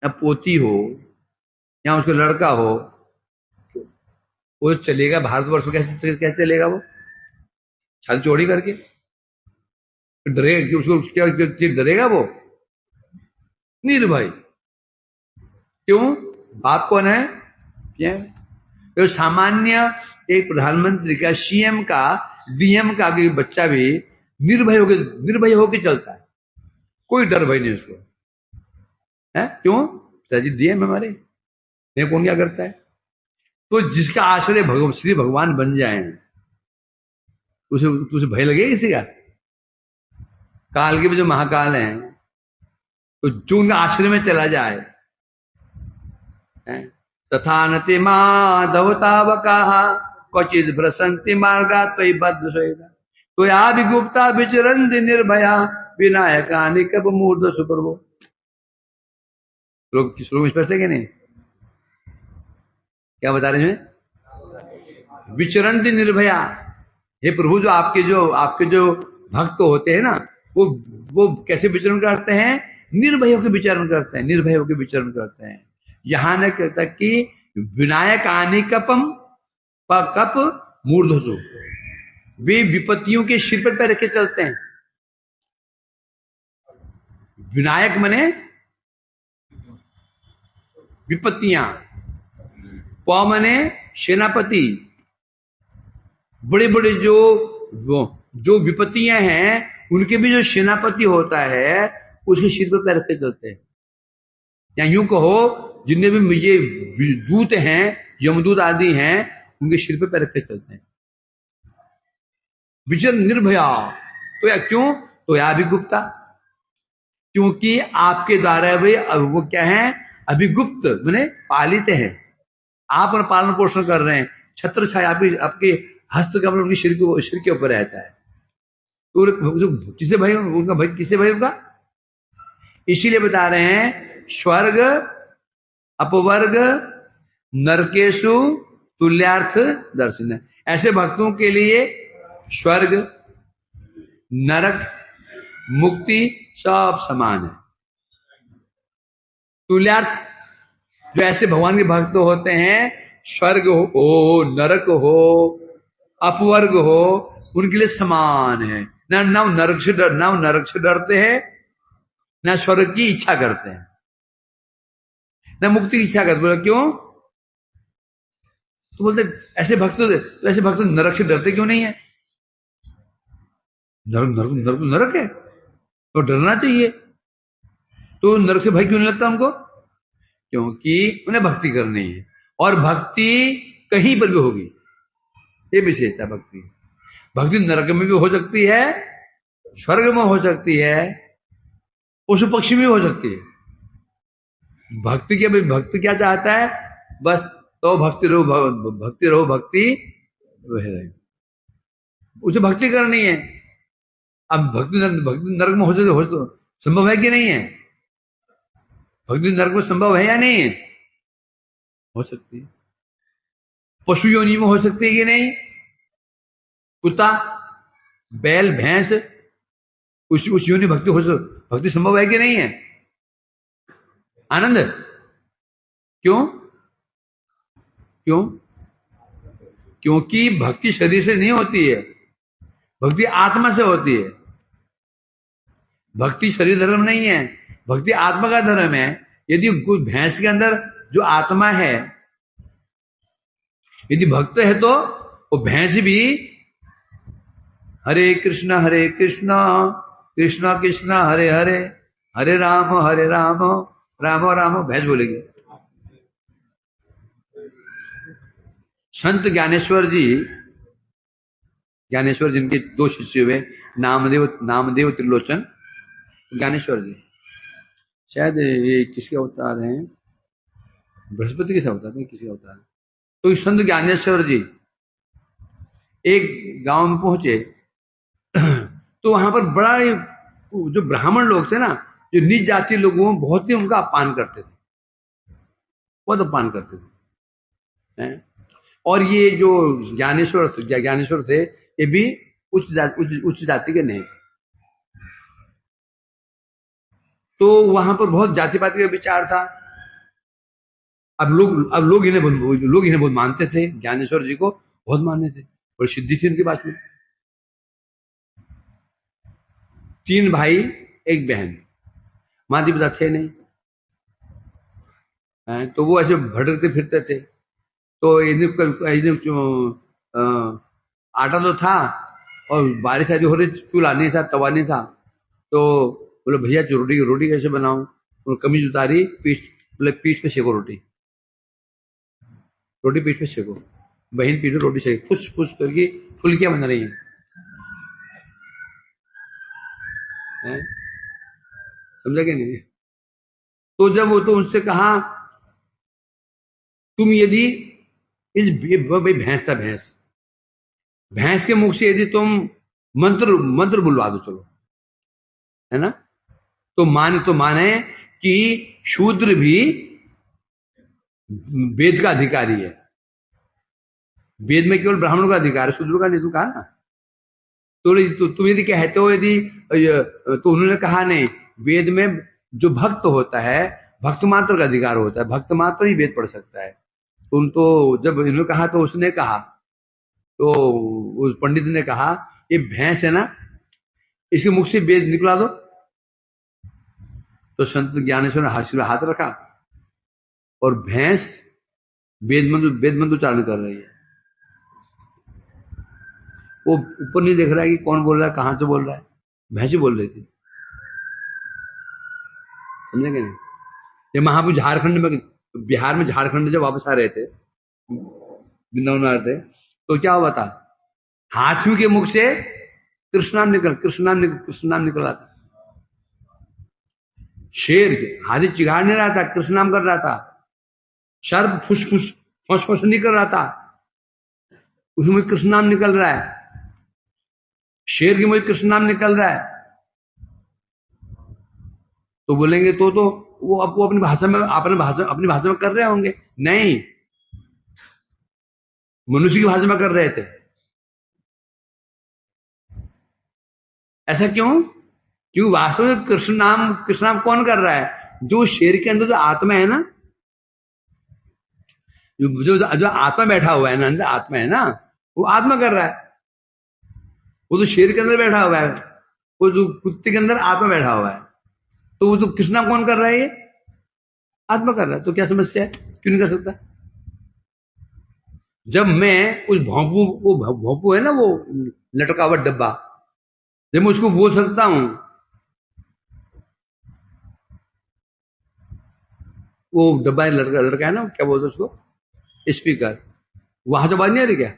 या पोती हो या उसका लड़का हो, वो चलेगा भारतवर्ष में, कैसे चलेगा वो, छल चोरी करके डरेगा, उसको क्या डरेगा वो, निर्भय। क्यों, बाप कौन है, तो सामान्य एक प्रधानमंत्री का, सीएम का, डीएम का कोई बच्चा भी निर्भय होके चलता है, कोई डर भय नहीं उसको, है क्यों? पिताजी डीएम हमारे, नहीं कौन क्या करता है? तो जिसका आश्रय श्री भगवान बन जाए उसे उसे भय लगे किसी का? काल के भी जो महाकाल हैं, तो जो उनका आश्रय में चला जाए, तथा नति माधवतावका क्वचित भ्रसंति मार्गा त्वयि बद्ध सोएगा तो या भी गुप्ता विचरंद निर्भया विनायका निकप मूर्ध सुप्रभो। श्लोक स्पष्ट है कि नहीं? क्या बता रहे हैं? विचरंद निर्भया, हे प्रभु जो आपके जो भक्त होते हैं ना, वो कैसे विचरण करते हैं? निर्भय होकर विचरण करते हैं, निर्भय होकर विचरण करते हैं। यहां न कहता कि विनायक आने कपम कप मूर्धसु, वे विपत्तियों के सिर पर पैर रखे चलते हैं। विनायक मने विपत्तियां, प मने सेनापति, बड़े बड़े जो विपत्तियां हैं उनके भी जो सेनापति होता है उसके सिर पर पैर रखे चलते हैं। या यूं कहो जितने भी ये दूत हैं, यमदूत आदि हैं, उनके सिर पे पैर रख के चलते हैं। विचर निर्भया, तो या क्यों? तो या अभिगुप्ता, क्योंकि आपके द्वारा वे वो क्या है? अभिगुप्त माने पालित हैं, आप उनका पालन पोषण कर रहे हैं, छत्र छाया आपके हस्त कमल उनके सिर के ऊपर रहता है। तो किसे भय? उनका भय किसे भय होगा? इसीलिए बता रहे हैं स्वर्ग अपवर्ग नरकेशु तुल्यार्थ दर्शन। ऐसे भक्तों के लिए स्वर्ग नरक मुक्ति सब समान है। तुल्यार्थ, जो ऐसे भगवान के भक्त होते हैं, स्वर्ग हो नरक हो अपवर्ग हो, उनके लिए समान है। ना नरक से डरते हैं, ना स्वर्ग की इच्छा करते हैं, ना मुक्ति की इच्छा करते। बोला क्यों? तो बोलते ऐसे भक्त नरक से डरते क्यों नहीं है? नरक है तो डरना चाहिए। तो नरक से भय क्यों नहीं लगता उनको? क्योंकि उन्हें भक्ति करनी है, और भक्ति कहीं पर भी होगी, ये विशेषता भक्ति। भक्ति नरक में भी हो सकती है, स्वर्ग में हो सकती है, पशु पक्षी में हो सकती है। भक्ति क्या चाहता है? बस तो भक्ति रहो उसे भक्ति करनी है। अब भक्ति नरक में हो संभव है कि नहीं है? भक्ति नरक में संभव है या नहीं है? हो सकती है। पशु योनि में हो सकती है कि नहीं? कुत्ता बैल भैंस उस योनि भक्ति संभव है कि नहीं है? आनंद क्यों? क्योंकि भक्ति शरीर से नहीं होती है, भक्ति आत्मा से होती है। भक्ति शरीर धर्म नहीं है, भक्ति आत्मा का धर्म है। यदि भैंस के अंदर जो आत्मा है यदि भक्त है तो वो भैंस भी हरे कृष्णा कृष्णा कृष्णा हरे हरे, हरे राम राम राम भैंस बोलेगी। संत ज्ञानेश्वर जिनके दो शिष्य हुए, नामदेव त्रिलोचन ज्ञानेश्वर जी, शायद ये किसके अवतार हैं? बृहस्पति के अवतार है, किसी अवतार। तो संत ज्ञानेश्वर जी एक गांव में पहुंचे, तो वहां पर बड़ा जो ब्राह्मण लोग थे ना, जो नीच जाति लोग, वो बहुत ही उनका अपमान करते थे, बहुत अपमान करते थे। और ये जो ज्ञानेश्वर थे, ये भी उच्च जाति के नहीं। तो वहां पर बहुत जाति पाति का विचार था। अब लोग इन्हें बहुत मानते थे, ज्ञानेश्वर जी को बहुत मानते थे, और सिद्धि थी उनके पास में। 3 भाई 1 बहन, माता पिता थे नहीं, तो वो ऐसे भटकते फिरते थे। तो आटा तो था और बारिश ऐसी हो रही, चूल्हा नहीं था, तवा नहीं था, तो बोले भैया रोटी कैसे बनाऊं? और कमीज उतारी, बोले पीठ पे सेको रोटी पीठ पे सेको, बहन पीठ पे रोटी सेको, फुस फुस करके फुल्कियां बन रही हैं। समझा कि नहीं? तो जब वो तो उससे कहा, तुम यदि इस भैंस था, भैंस के मुख से यदि तुम मंत्र बुलवा दो, चलो, है ना, तो माने कि शूद्र भी वेद का अधिकारी है। वेद में केवल ब्राह्मणों का अधिकार है, शूद्र का नहीं, तो कहा ना। तो तुम यदि कहते हो, यदि तो उन्होंने कहा नहीं, वेद में जो भक्त होता है, भक्त मात्र का अधिकार होता है, भक्त मात्र ही वेद पढ़ सकता है। तो जब इन्होंने कहा तो उसने कहा, तो उस पंडित ने कहा, ये भैंस है ना, इसके मुख से वेद निकला दो। तो संत ज्ञानेश्वर ने हाथ रखा और भैंस वेद मंत्र उच्चारण कर रही है। वो ऊपर नहीं देख रहा है कि कौन बोल रहा है, कहां से बोल रहा है, भैंस ही बोल रही थी। समझे कि नहीं? ये महाप्रभु झारखंड में, बिहार में झारखंड जब वापस आ रहे थे, वृंदावन आ रहे थे, तो क्या हुआ था, हाथियों के मुख से कृष्ण नाम निकल रहा था। शेर के हाथी चिगाड़ नहीं रहा था, कृष्ण नाम कर रहा था। सर्प फुस नहीं कर रहा था, उसमें कृष्ण नाम निकल रहा है। शेर के मुझे कृष्ण नाम निकल रहा है। तो बोलेंगे तो वो आपको अपनी भाषा में कर रहे होंगे। नहीं, मनुष्य की भाषा में कर रहे थे। ऐसा क्यों? क्यों? वास्तव में कृष्ण नाम कौन कर रहा है? जो शेर के अंदर जो आत्मा है ना, जो आत्मा बैठा हुआ है ना, अंदर आत्मा है ना, वो आत्मा कर रहा है। वो तो शेर के अंदर बैठा हुआ है, वो जो कुत्ते के अंदर आत्मा बैठा हुआ है, तो वो तो कृष्ण नाम कौन कर रहा है? ये आत्मा कर रहा है। तो क्या समस्या है? क्यों नहीं कर सकता? जब मैं उस भोंपू है ना, वो लटका हुआ डब्बा, जब मैं उसको बोल सकता हूं, वो डब्बा लड़का है ना, क्या बोलते उसको, स्पीकर, वहां से बात नहीं आ रही क्या?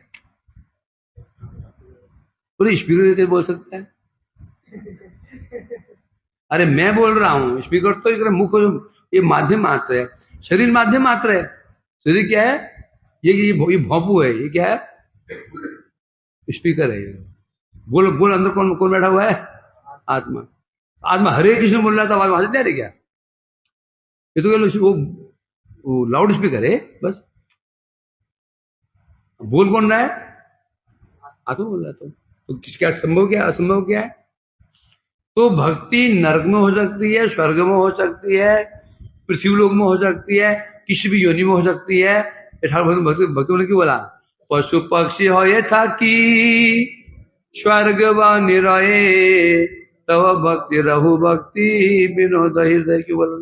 बोले स्पीकर देते बोल सकता है। अरे मैं बोल रहा हूं, स्पीकर तो एक मुख, ये माध्यम मात्र है, शरीर माध्यम मात्र है। शरीर क्या है? ये भोंपू है, ये क्या है? स्पीकर है। बोल अंदर कौन बैठा हुआ है? आत्मा हरे कृष्ण बोल रहा था, आवाज वहां से नहीं आ रही क्या? ये तो वो लाउड स्पीकर है बस। बोल कौन रहा है? आत्मा बोल रहा है। तो किसका संभव क्या, असंभव क्या है? तो भक्ति नरक में हो सकती है, स्वर्ग में हो सकती है, पृथ्वी लोक में हो सकती है, किसी भी योनि में हो सकती है। भक्तों ने क्यों बोला? पशु पक्षी हो ये था कि स्वर्ग व निरये, तव भक्ति रहु भक्ति विनोद हृदय। क्यों बोला?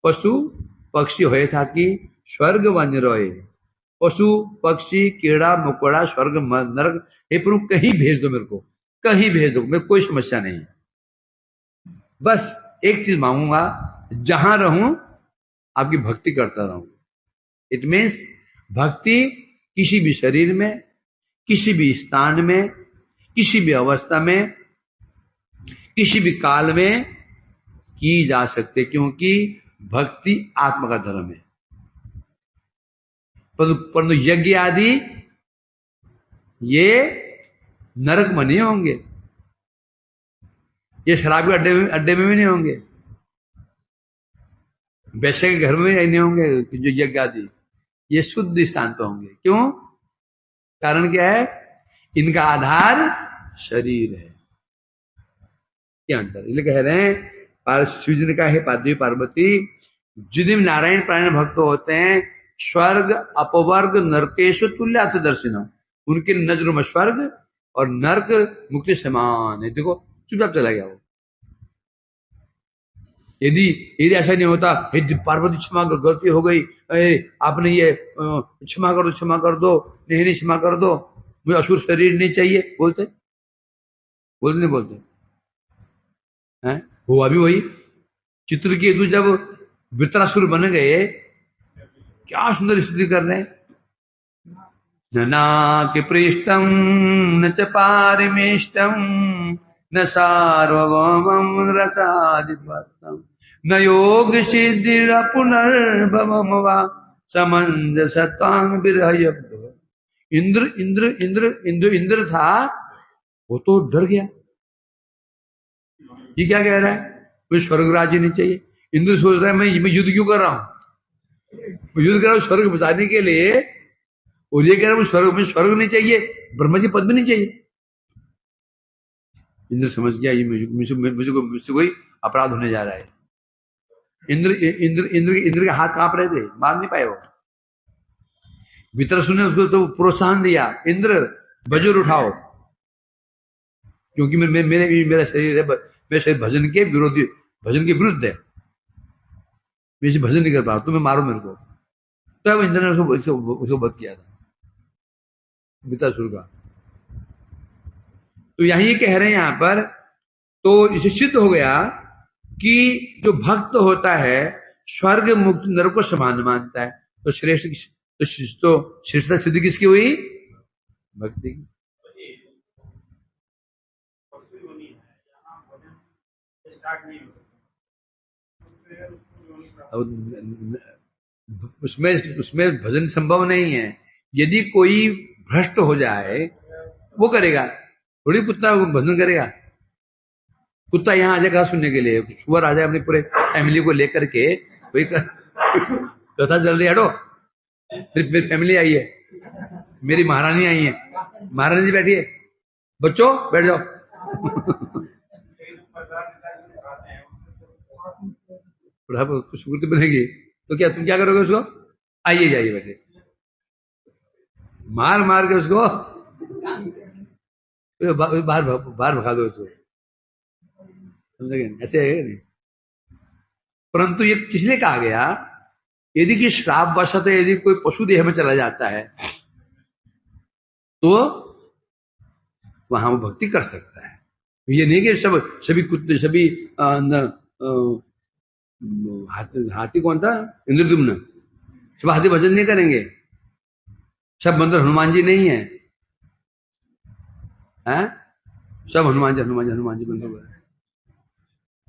पशु पक्षी हो था कि स्वर्ग व निरये, पशु पक्षी कीड़ा मकोड़ा स्वर्ग नरक, हे प्रभु कहीं भेज दो मेरे को, कहीं भेज दो, मेरे कोई समस्या नहीं। बस एक चीज मांगूंगा, जहां रहूं आपकी भक्ति करता रहूं। इट मीन्स भक्ति किसी भी शरीर में, किसी भी स्थान में, किसी भी अवस्था में, किसी भी काल में की जा सकती, क्योंकि भक्ति आत्मा का धर्म है। परंतु यज्ञ आदि ये नरक में नहीं होंगे, ये शराब के अड्डे में भी नहीं होंगे, वैश्य के घर में नहीं होंगे। जो यज्ञ आदि ये शुद्ध स्थान पर होंगे। क्यों? कारण क्या है? इनका आधार शरीर है। क्या अंतर? इसलिए कह रहे हैं, शिव जी ने कहा, हे पार्वती पार्वती, जिन नारायण प्राण भक्त होते हैं, स्वर्ग अपवर्ग नरकेश तुल्याथ दर्शिनम, उनके नजरों में स्वर्ग और नरक मुक्ति समान है। देखो चुपचाप चला गया वो। यदि यदि ऐसा नहीं होता, हे पार्वती क्षमा कर, गलती हो गई, आपने ये क्षमा कर दो, क्षमा कर दो, नहीं नहीं क्षमा कर दो, मुझे असुर शरीर नहीं चाहिए, बोलते बोलते नहीं बोलते हैं? हुआ भी वही। चित्रकेतु जब वृत्रासुर बन गए, क्या सुंदर स्तुति कर रहे हैं। न नाक पृष्ठम न च पारिमेष्टम न सार्वभौमं रसाधिपत्यम न योग सिद्धिर पुनर्भवम वा समंजसतां विरहयज्ञ। इंद्र इंद्र इंद्र इंद्र इंद्र था, वो तो डर गया। ये क्या कह रहा है, मुझे स्वर्ग राज्य नहीं चाहिए। इंद्र सोच रहा है मैं युद्ध क्यों कर रहा हूं, युद्ध कर रहा हूं स्वर्ग बचाने के लिए, और ये कह रहा है मुझे स्वर्ग नहीं चाहिए, ब्रह्मा जी पद भी नहीं चाहिए। इंद्र समझ गया ये मुझे कोई अपराध होने जा रहा है। इंद्र इंद्र इंद्र इंद्र के हाथ कांप रहे थे, मार नहीं पाए वो। वितरसु ने उसको तो प्रोत्साहन दिया, इंद्र वज्र उठाओ, क्योंकि मेरा शरीर है, मेरे शरीर भजन के विरोधी, भजन के विरुद्ध है, मैं इसे भजन नहीं कर पा रहा, तुम्हें मारो मेरे को। तब इंद्र ने उसको वध किया था, वितरसुर का। तो यही ये कह रहे हैं यहां पर, तो इसे सिद्ध हो गया कि जो भक्त होता है स्वर्ग मुक्त नरक को समान मानता है। तो श्रेष्ठ तो श्रेष्ठता सिद्धि किसकी हुई, भक्ति की। उसमें भजन संभव नहीं है। यदि कोई भ्रष्ट हो जाए वो करेगा, थोड़ी कुत्ता भजन करेगा। कुत्ता यहाँ आ जाएगा सुनने के लिए, सुअर आ जाए अपनी पूरे फैमिली को लेकर के, वही कथा चल रही है, हटो मेरी फैमिली आई है, मेरी महारानी आई है, महारानी जी बैठी है, बच्चों बैठ जाओ। कुछ बनेगी तो क्या तुम क्या करोगे उसको, आइए जाइए बैठे, मार मार के उसको बाहर भगा दो उसको, ऐसे है नहीं। परंतु ये किसने कहा गया, यदि कि श्राप वशत यदि कोई पशु देह में चला जाता है तो वहां वो भक्ति कर सकता है। ये नहीं कि सभी कुत्ते, सभी हाथी कौन था, इंद्रद्युम्न, सब हाथी भजन नहीं करेंगे, सब बंदर हनुमान जी नहीं है, हैं? सब हनुमान जी बंदर।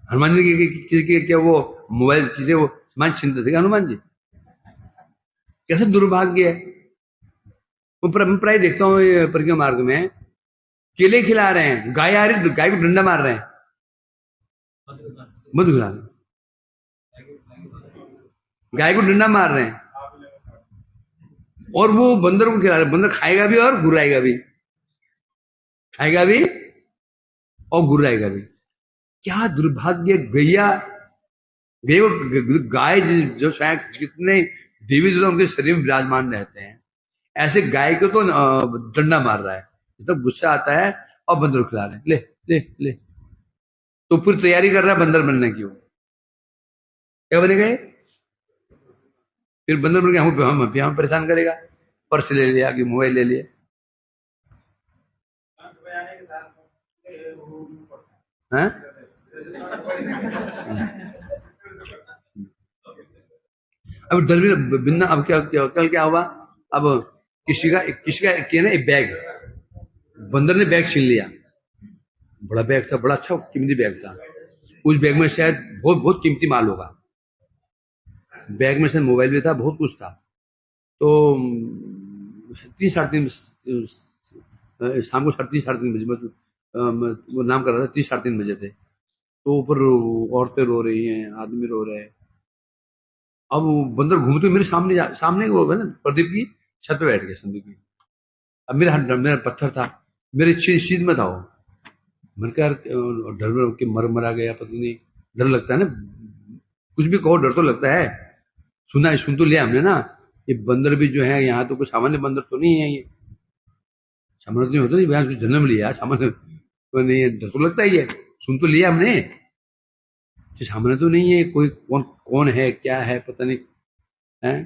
हनुमान जी की क्या वो मोबाइल किसे वो मान छीन सके हनुमान जी, कैसे दुर्भाग्य है। वो प्राय देखता हूँ परिक्रमा मार्ग में, केले खिला रहे हैं, गाय आ रही, गाय को डंडा मार रहे हैं, मधु खिला रहे हैं, गाय को डंडा मार रहे हैं, और वो बंदर को खिला रहे हैं। बंदर खाएगा भी और गुर्राएगा भी, खाएगा भी और गुर्राएगा भी। क्या दुर्भाग्य। गाय जो शायद कितने देवी देवता उनके शरीर में विराजमान रहते हैं, ऐसे गाय को तो डंडा मार रहा है, तो गुस्सा आता है और बंदर खिला रहे हैं, ले ले ले। तो फिर तैयारी कर रहा है बंदर बनने की, वो क्या बनेगा, फिर बंदर बन के हम परेशान करेगा, पर्स ले लिया कि मोबाइल ले लिया, हैं? अब डर भी बिन्ना, अब क्या कल क्या हुआ, अब किसी का क्या ना, एक बैग, बंदर ने बैग छीन लिया, बड़ा बैग था, बड़ा अच्छा कीमती बैग था, उस बैग में शायद बहुत कीमती माल होगा, बैग में शायद मोबाइल भी था, बहुत कुछ था। तो 3-3:30 शाम को 3:30 बजे वो नाम कर रहा था, 3-3:30 बजे थे। तो ऊपर औरतें रो रही हैं, आदमी रो रहे हैं। अब बंदर घूमते मेरे सामने वो है ना, प्रदीप की छत पे बैठ गया, संदीप की। अब मेरा पत्थर था, मेरे शीद में था वो। मैंने कहा डर के मरा गया, पता नहीं, डर लगता है ना, कुछ भी कहो डर तो लगता है। सुन तो लिया हमने ना, ये बंदर भी जो है यहाँ तो कोई सामान्य बंदर तो नहीं है, ये सामान्य नहीं होता, नहीं जन्म लिया सामान्य तो नहीं, डर तो लगता ही है, सुन तो लिया हमने। कि सामने तो नहीं है कोई, कौन कौन है क्या है पता नहीं है।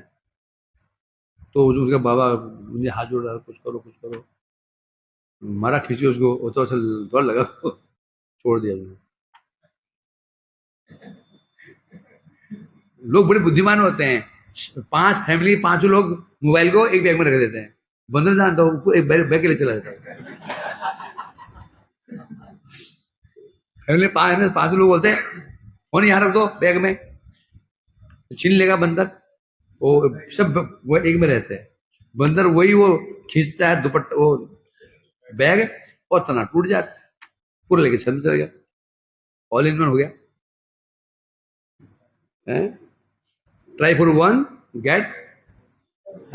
तो उनका बाबा मुझे हाथ जोड़ रहा, कुछ करो कुछ करो, मारा खींची उसको, वो तो असल डर लगा तो छोड़ दिया उसने। लोग बड़े बुद्धिमान होते हैं, 5 फैमिली 5 लोग मोबाइल को एक बैग में रख देते हैं, बंदर जानता हो उसको एक बैग के लिए चला जाता है। फैमिली 5 लोग बोलते हैं फोन यहाँ रख दो बैग में, छीन लेगा बंदर। वो सब वो एक में रहते हैं, बंदर वही वो खींचता है दुपट्टा वो बैग और तना टूट जाता है, पूरा लेके छत में चल गया, ऑल इन वन हो गया। Try for one get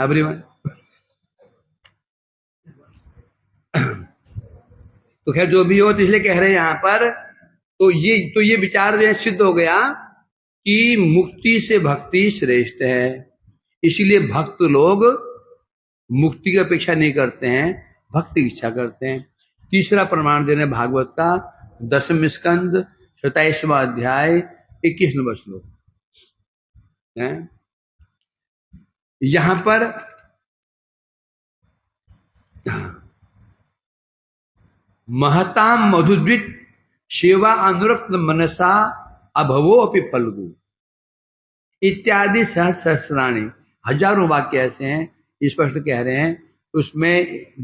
everyone. तो खैर जो भी हो, तो इसलिए कह रहे हैं यहां पर, तो ये विचार जो है सिद्ध हो गया कि मुक्ति से भक्ति श्रेष्ठ है। इसीलिए भक्त लोग मुक्ति की अपेक्षा नहीं करते हैं, भक्ति की इच्छा करते हैं। तीसरा प्रमाण देने भागवत का 10वें स्कंद 27वां अध्याय 21वां श्लोक है। यहां पर महताम मधुद्वित सेवा अनुरक्त मनसा अभवो अपि फल्गु इत्यादि सहस्राणी, हजारों वाक्य ऐसे हैं स्पष्ट कह रहे हैं। उसमें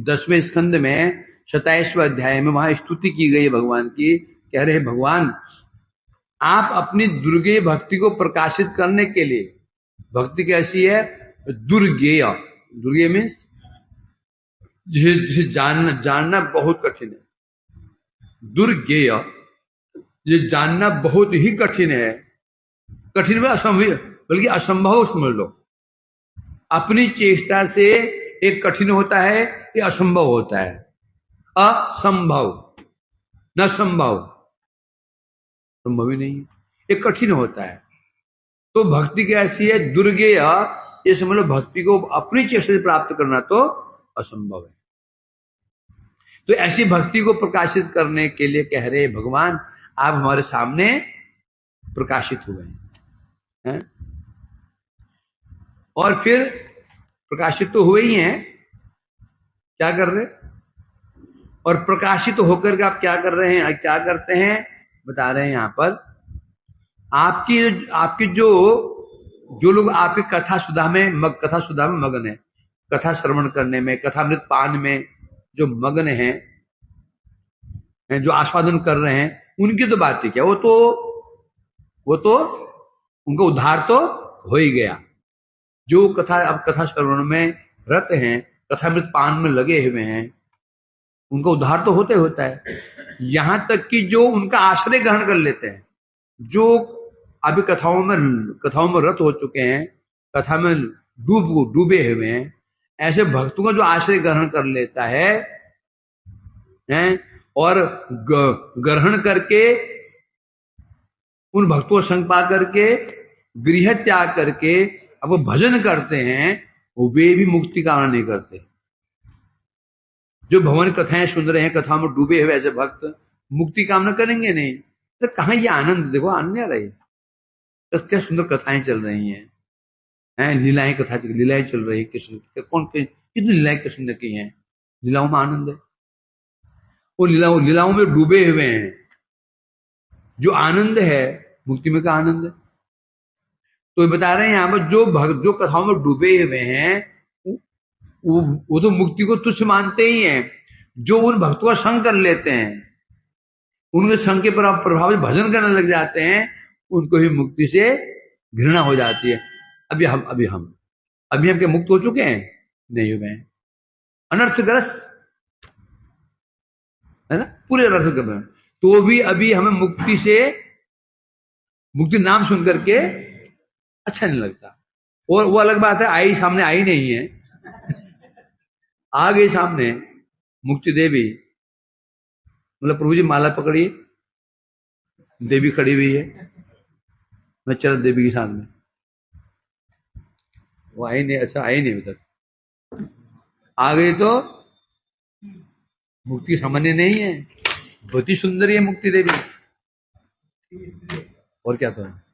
10वें स्कंद में 27वें अध्याय में वहां स्तुति की गई है भगवान की। कह रहे हैं भगवान आप अपनी दुर्गेय भक्ति को प्रकाशित करने के लिए, भक्ति कैसी है, दुर्गेय, दुर्गेय मीन्स जिसे जानना बहुत कठिन है, दुर्गेय ये जानना बहुत ही कठिन है, कठिन में असंभव, बल्कि असंभव समझ लो। अपनी चेष्टा से एक कठिन होता है, ये असंभव होता है, असंभव न संभव, संभव ही नहीं है, ये कठिन होता है। तो भक्ति कैसी है, दुर्गेय, ये समझ लो भक्ति को अपनी चेष्टा से प्राप्त करना तो असंभव है। तो ऐसी भक्ति को प्रकाशित करने के लिए कह रहे भगवान आप हमारे सामने प्रकाशित हुए हैं। और फिर प्रकाशित तो हुए ही हैं, क्या कर रहे, और प्रकाशित होकर के आप क्या कर रहे हैं, क्या करते हैं बता रहे हैं यहां पर। आपकी जो लोग आपकी कथा सुधा में मगन है, कथा श्रवण करने में, कथामृत पान में जो मग्न हैं, जो आस्वादन कर रहे हैं, उनकी तो बात ही क्या, वो तो उनका उद्धार तो हो ही गया। जो अब कथा श्रवण में रत हैं, कथामृत पान में लगे हुए हैं, उनका उद्धार तो होता है। यहां तक कि जो उनका आश्रय ग्रहण कर लेते हैं, जो अभी कथाओं में रत हो चुके हैं, कथा में डूबे हुए हैं, ऐसे भक्तों का जो आश्रय ग्रहण कर लेता है और ग्रहण करके उन भक्तों संग पा करके गृह त्याग करके अब वो भजन करते हैं, वे भी मुक्ति कामना नहीं करते। जो भगवान कथाएं सुन रहे हैं, कथाओं में डूबे हुए ऐसे भक्त मुक्ति कामना करेंगे नहीं। तो कहां ये आनंद, देखो आनंद आ रही है, क्या सुंदर कथाएं चल रही हैं, लीलाएं लीलाएं चल रही है कृष्ण, कितनी लीलाएं कृष्ण ने की हैं, लीलाओं में आनंद है। वो लीलाओं में डूबे हुए हैं, जो आनंद है मुक्ति में का आनंद है। तो ये बता रहे हैं यहां पर जो कथाओं में डूबे हुए हैं वो तो मुक्ति को तुच्छ मानते ही हैं। जो उन भक्तों का संग कर लेते हैं, उनके संग के प्रभाव से भजन करने लग जाते हैं, उनको ही मुक्ति से घृणा हो जाती है। अभी हम क्या मुक्त हो चुके हैं, नहीं हुए हैं, अनर्थग्रस्त है ना, पूरे रस कर रहे हैं। तो भी अभी हमें मुक्ति नाम सुन करके अच्छा नहीं लगता। और वो अलग बात है, सामने आई नहीं है, आ गई सामने मुक्ति देवी, मतलब प्रभु जी माला पकड़िए, देवी खड़ी हुई है, मैं चल देवी के साथ में, वो आई नहीं, अच्छा आई नहीं अभी तक, आ गई तो मुक्ति सामान्य नहीं है, बहुत ही सुंदर है मुक्ति देवी, और क्या तो है।